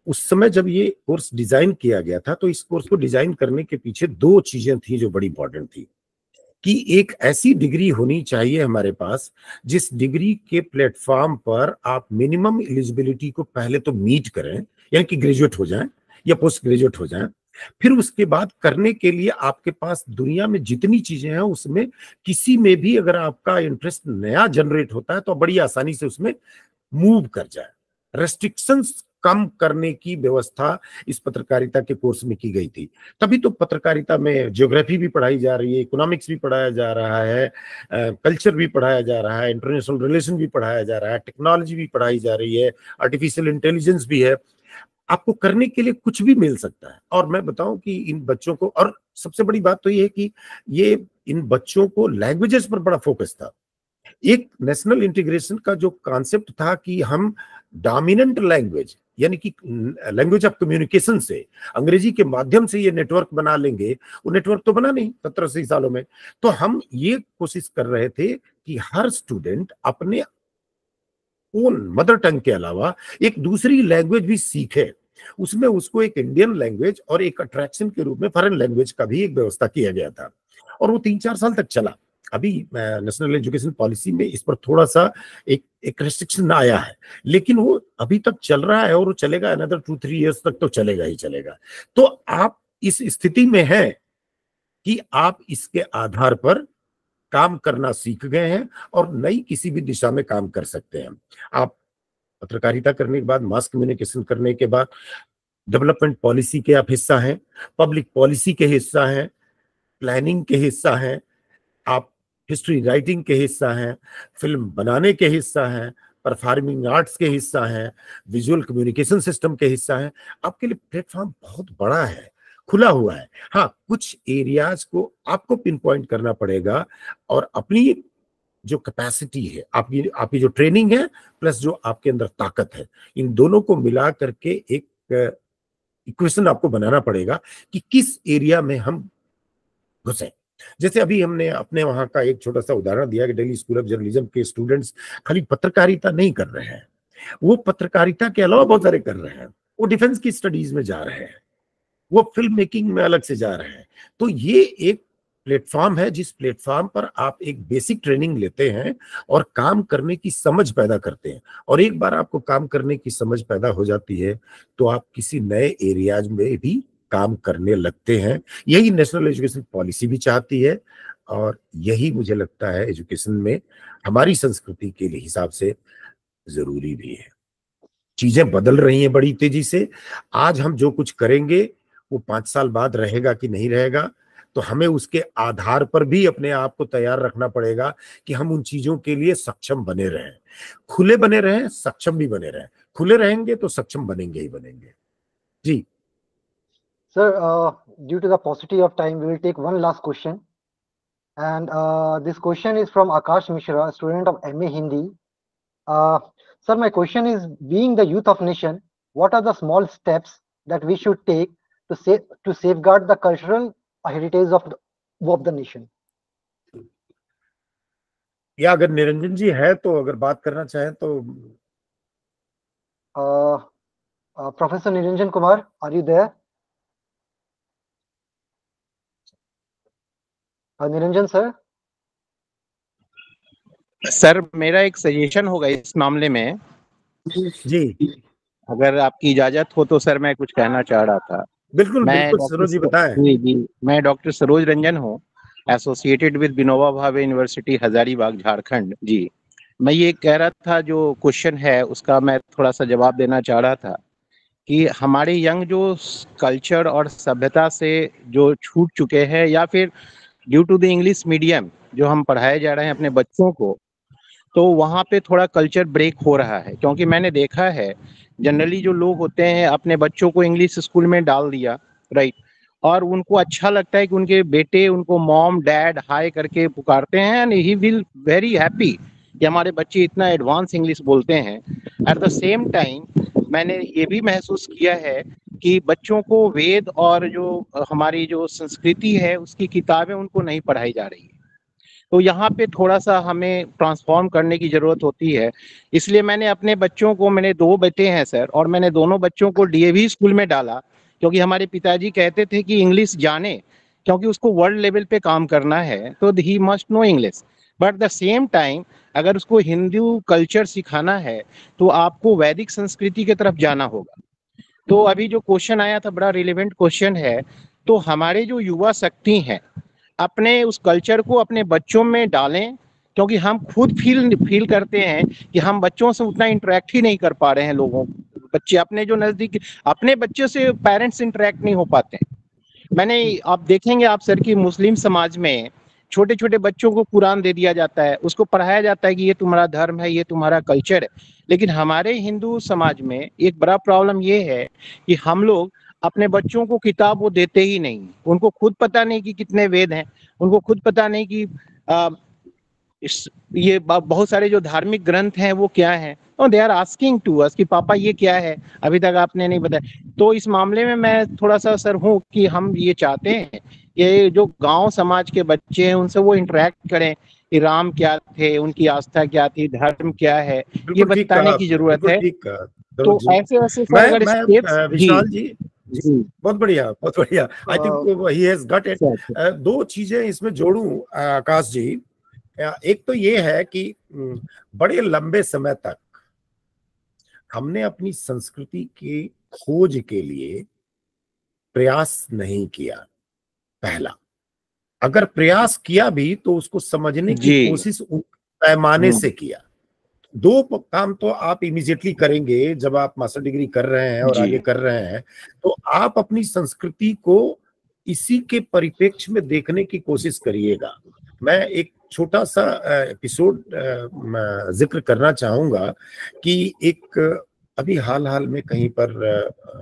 उस समय जब ये कोर्स डिजाइन किया गया था, तो इस कोर्स को डिजाइन करने के पीछे 2 चीजें थी जो बड़ी इंपॉर्टेंट थी, कि एक ऐसी डिग्री होनी चाहिए हमारे पास जिस डिग्री के प्लेटफॉर्म पर आप मिनिमम एलिजिबिलिटी को पहले तो मीट करें, यानी कि ग्रेजुएट हो जाएं या पोस्ट ग्रेजुएट हो जाएं, फिर उसके बाद करने के लिए आपके पास दुनिया में जितनी चीजें हैं उसमें किसी में भी अगर आपका इंटरेस्ट नया जनरेट होता है तो बड़ी आसानी से उसमें मूव कर जाए। रेस्ट्रिक्शंस कम करने की व्यवस्था इस पत्रकारिता के कोर्स में की गई थी। तभी तो पत्रकारिता में ज्योग्राफी भी पढ़ाई जा रही है, इकोनॉमिक्स भी पढ़ाया जा रहा है, कल्चर भी पढ़ाया जा रहा है, इंटरनेशनल रिलेशन भी पढ़ाया जा रहा है, टेक्नोलॉजी भी पढ़ाई जा रही है, आर्टिफिशियल इंटेलिजेंस भी है। आपको करने के लिए कुछ भी मिल सकता है। और मैं बताऊं कि इन बच्चों को, और सबसे बड़ी बात तो ये है कि ये इन बच्चों को लैंग्वेजेस पर बड़ा फोकस था। एक नेशनल इंटीग्रेशन का जो कॉन्सेप्ट था कि हम डोमिनेंट लैंग्वेज यानी कि लैंग्वेज ऑफ कम्युनिकेशन से अंग्रेजी के माध्यम से ये नेटवर्क बना लेंगे। वो नेटवर्क तो बना नहीं 17 सालों में। तो हम ये कोशिश कर रहे थे कि हर स्टूडेंट अपने ओन मदर टंग के अलावा एक दूसरी लैंग्वेज भी सीखे। उसमें उसको एक इंडियन लैंग्वेज और एक अट्रैक्शन के रूप में फॉरेन लैंग्वेज का भी एक व्यवस्था किया गया था, और वो 3-4 साल तक चला। अभी नेशनल एजुकेशन पॉलिसी में इस पर थोड़ा सा एक रेस्ट्रिक्शन आया है, लेकिन वो अभी तक चल रहा है और वो चलेगा अनदर 2-3 इयर्स तक तो चलेगा ही चलेगा। तो आप इस स्थिति में हैं कि आप इसके आधार पर काम करना सीख गए हैं और नई किसी भी दिशा में काम कर सकते हैं। आप पत्रकारिता करने के बाद, मास कम्युनिकेशन करने के बाद डेवलपमेंट पॉलिसी के आप हिस्सा हैं, पब्लिक पॉलिसी के हिस्सा हैं, प्लानिंग के हिस्सा हैं, आप हिस्ट्री राइटिंग के हिस्सा हैं, फिल्म बनाने के हिस्सा हैं, परफॉर्मिंग आर्ट्स के हिस्सा हैं, विजुअल कम्युनिकेशन सिस्टम के हिस्सा हैं। आपके लिए प्लेटफॉर्म बहुत बड़ा है, खुला हुआ है। हाँ, कुछ एरियाज को आपको पिन पॉइंट करना पड़ेगा और अपनी जो कैपेसिटी है, आपकी जो ट्रेनिंग है प्लस जो आपके अंदर ताकत है, इन दोनों को मिला करके एक इक्वेशन आपको बनाना पड़ेगा कि किस एरिया में हम घुसे। जैसे अभी हमने अपने वहां का एक छोटा सा उदाहरण दिया कि दिल्ली स्कूल ऑफ जर्नलिज्म के स्टूडेंट्स खाली पत्रकारिता नहीं कर रहे हैं, वो पत्रकारिता के अलावा बहुत सारे कर रहे हैं। वो डिफेंस की स्टडीज में जा रहे हैं, वो फिल्म मेकिंग में अलग से जा रहे हैं। तो ये एक प्लेटफॉर्म है जिस प्लेटफॉर्म पर आप एक बेसिक ट्रेनिंग लेते हैं और काम करने की समझ पैदा करते हैं। और एक बार आपको काम करने की समझ पैदा हो जाती है तो आप किसी नए एरियाज में भी काम करने लगते हैं। यही नेशनल एजुकेशन पॉलिसी भी चाहती है और यही मुझे लगता है एजुकेशन में हमारी संस्कृति के लिए हिसाब से जरूरी भी है। चीजें बदल रही हैं बड़ी तेजी से। आज हम जो कुछ करेंगे वो 5 साल बाद रहेगा कि नहीं रहेगा, तो हमें उसके आधार पर भी अपने आप को तैयार रखना पड़ेगा कि हम उन चीजों के लिए सक्षम बने रहें, खुले बने रहें, सक्षम भी बने रहें। खुले रहेंगे तो सक्षम बनेंगे ही बनेंगे। जी Sir, due to the paucity of time, we will take one last question. And this question is from Akash Mishra, a student of MA Hindi. Sir, my question is, being the youth of nation, what are the small steps that we should take to safeguard the cultural heritage of the nation? या अगर निरंजन जी है तो अगर बात करना चाहें तो। Professor Niranjan Kumar, are you there? Niranjan sir. Sir, मेरा एक सजेशन होगा इस मामले में। जी अगर आपकी इजाजत हो तो सर, मैं कुछ कहना चाह रहा था। बिल्कुल बिल्कुल सरोज जी बताएं। जी, मैं डॉक्टर सरोज रंजन हूँ, associated with Vinoba Bhave university Hazaribagh, Jharkhand. जी, मैं ये कह रहा था, जो क्वेश्चन है उसका मैं थोड़ा सा जवाब देना चाह रहा था कि हमारे यंग जो कल्चर और सभ्यता से जो छूट चुके हैं, या फिर due to the English medium जो हम पढ़ाए जा रहे हैं अपने बच्चों को, तो वहाँ पे थोड़ा कल्चर ब्रेक हो रहा है। क्योंकि मैंने देखा है जनरली जो लोग होते हैं अपने बच्चों को इंग्लिश स्कूल में डाल दिया, राइट, और उनको अच्छा लगता है कि उनके बेटे उनको मॉम डैड हाय करके पुकारते हैं, and he will very happy कि हमारे बच्चे इतना एडवांस इंग्लिश बोलते हैं। एट द सेम टाइम मैंने ये भी महसूस किया है कि बच्चों को वेद और जो हमारी जो संस्कृति है उसकी किताबें उनको नहीं पढ़ाई जा रही है। तो यहाँ पे थोड़ा सा हमें ट्रांसफॉर्म करने की जरूरत होती है। इसलिए मैंने अपने बच्चों को, मैंने 2 बेटे हैं सर, और मैंने दोनों बच्चों को डीएवी स्कूल में डाला, क्योंकि हमारे पिताजी कहते थे कि इंग्लिश जाने, क्योंकि उसको वर्ल्ड लेवल पे काम करना है तो he must know English. But the same time अगर उसको हिंदू कल्चर सिखाना है तो आपको वैदिक संस्कृति की तरफ जाना होगा। तो अभी जो क्वेश्चन आया था बड़ा रिलेवेंट क्वेश्चन है। तो हमारे जो युवा शक्ति हैं अपने उस कल्चर को अपने बच्चों में डालें, क्योंकि हम खुद फील करते हैं कि हम बच्चों से उतना इंटरेक्ट ही नहीं कर पा रहे हैं। लोगों बच्चे अपने जो नजदीक अपने बच्चों से पेरेंट्स इंटरेक्ट नहीं हो पाते हैं। आप देखेंगे आप सर की मुस्लिम समाज में छोटे छोटे बच्चों को कुरान दे दिया जाता है, उसको पढ़ाया जाता है कि ये तुम्हारा धर्म है, ये तुम्हारा कल्चर है। लेकिन हमारे हिंदू समाज में एक बड़ा प्रॉब्लम ये है कि हम लोग अपने बच्चों को किताब वो देते ही नहीं। उनको खुद पता नहीं कि कितने वेद हैं, उनको खुद पता नहीं कि ये बहुत सारे जो धार्मिक ग्रंथ हैं वो क्या हैं, और they are asking to us कि पापा ये क्या है, अभी तक आपने नहीं बताया। तो इस मामले में मैं थोड़ा सा सर हूँ कि हम ये चाहते हैं ये जो गांव समाज के बच्चे हैं उनसे वो इंटरेक्ट करें कि राम क्या थे, उनकी आस्था क्या थी, धर्म क्या है, ये बिल्कुल ठीक बताने कहा, की जरूरत बिल्कुल है। ठीक कहा। तो जी, ऐसे ऐसे सर मैं अगर स्टेप्स विशाल जी, जी बहुत बढ़िया, बहुत बढ़िया। I think he has got it. Sir, दो चीजें इसमें जोड़ूं आकाश जी। एक तो ये है कि बड़े लंबे समय तक हमने अपनी संस्कृति के खोज के लिए प्रयास नहीं किया। पहला, अगर प्रयास किया भी तो उसको समझने की जी कोशिश पैमाने से किया। दो काम तो आप इमीडिएटली करेंगे जब आप मास्टर डिग्री कर रहे हैं और जी आगे कर रहे हैं, तो आप अपनी संस्कृति को इसी के परिप्रेक्ष्य में देखने की कोशिश करिएगा। मैं एक छोटा सा एपिसोड जिक्र करना चाहूंगा कि एक अभी हाल में कहीं पर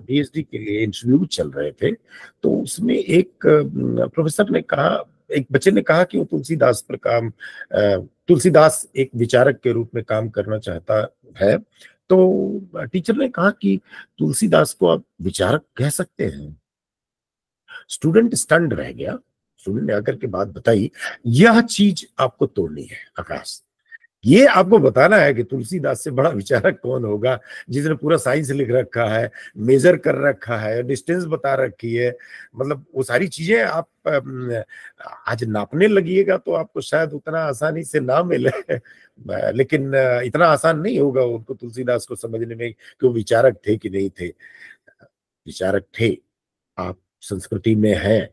पीएचडी के लिए इंटरव्यू चल रहे थे, तो उसमें एक प्रोफेसर ने कहा, एक बच्चे ने कहा कि वो तुलसीदास पर काम, तुलसीदास एक विचारक के रूप में काम करना चाहता है। तो टीचर ने कहा कि तुलसीदास को आप विचारक कह सकते हैं। स्टूडेंट स्टन्ड रह गया। स्टूडेंट ने आकर के बात बताई, यह चीज आपको तोड़नी है आकाश। ये आपको बताना है कि तुलसीदास से बड़ा विचारक कौन होगा, जिसने पूरा साइंस लिख रखा है, मेजर कर रखा है, डिस्टेंस बता रखी है। मतलब वो सारी चीजें आप आज नापने लगिएगा तो आपको शायद उतना आसानी से ना मिले। लेकिन इतना आसान नहीं होगा उनको तुलसीदास को समझने में कि वो विचारक थे कि नहीं थे। विचारक थे। आप संस्कृति में हैं।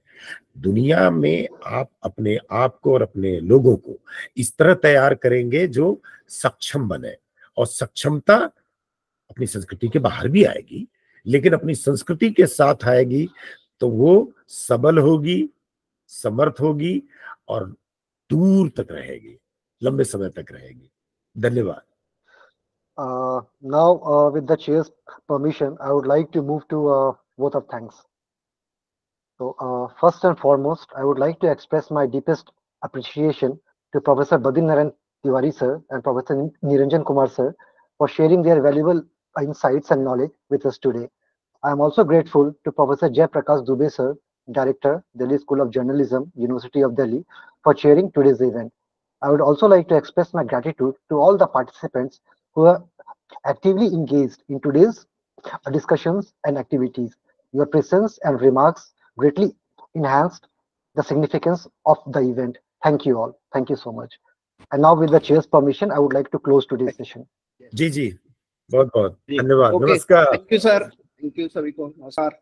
दुनिया में आप अपने आप को और अपने लोगों को इस तरह तैयार करेंगे जो सक्षम बने, और सक्षमता अपनी संस्कृति के बाहर भी आएगी, लेकिन अपनी संस्कृति के साथ आएगी तो वो सबल होगी, समर्थ होगी और दूर तक रहेगी, लंबे समय तक रहेगी। धन्यवाद। Now, with the chair's permission, I would like to move to vote of thanks. So, first and foremost, I would like to express my deepest appreciation to Professor Badrinaran Tiwari sir and Professor Niranjan Kumar sir for sharing their valuable insights and knowledge with us today. I am also grateful to Professor Jay Prakash Dubey sir, Director, Delhi School of Journalism, University of Delhi, for chairing today's event. I would also like to express my gratitude to all the participants who are actively engaged in today's discussions and activities. Your presence and remarks greatly enhanced the significance of the event. Thank you all. Thank you so much. And now, with the chair's permission, I would like to close today's session. जी जी, बहुत बहुत धन्यवाद। Okay, नमस्कार। Thank you sir, thank you सभी को। नमस्कार।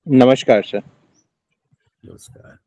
नमस्कार सर। नमस्कार।